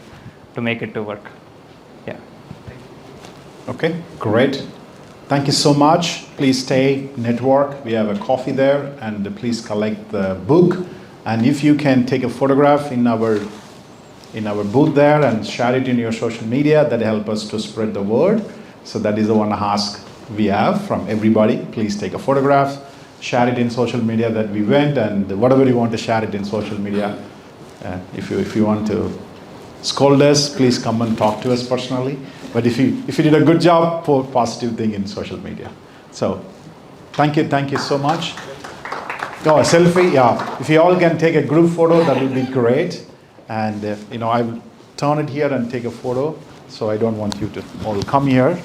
to make it to work. Yeah. Okay, great. Thank you so much. Please stay, network. We have a coffee there, and please collect the book. And if you can take a photograph in our booth there and share it in your social media, that helps us to spread the word. So that is the one ask we have from everybody. Please take a photograph, share it in social media that we went, and whatever you want to share it in social media. If you want to scold us, please come and talk to us personally. But if you did a good job, post positive thing in social media. So thank you so much. Oh, a selfie, yeah. If you all can take a group photo, that would be great. And I will turn it here and take a photo. So I don't want you to all come here.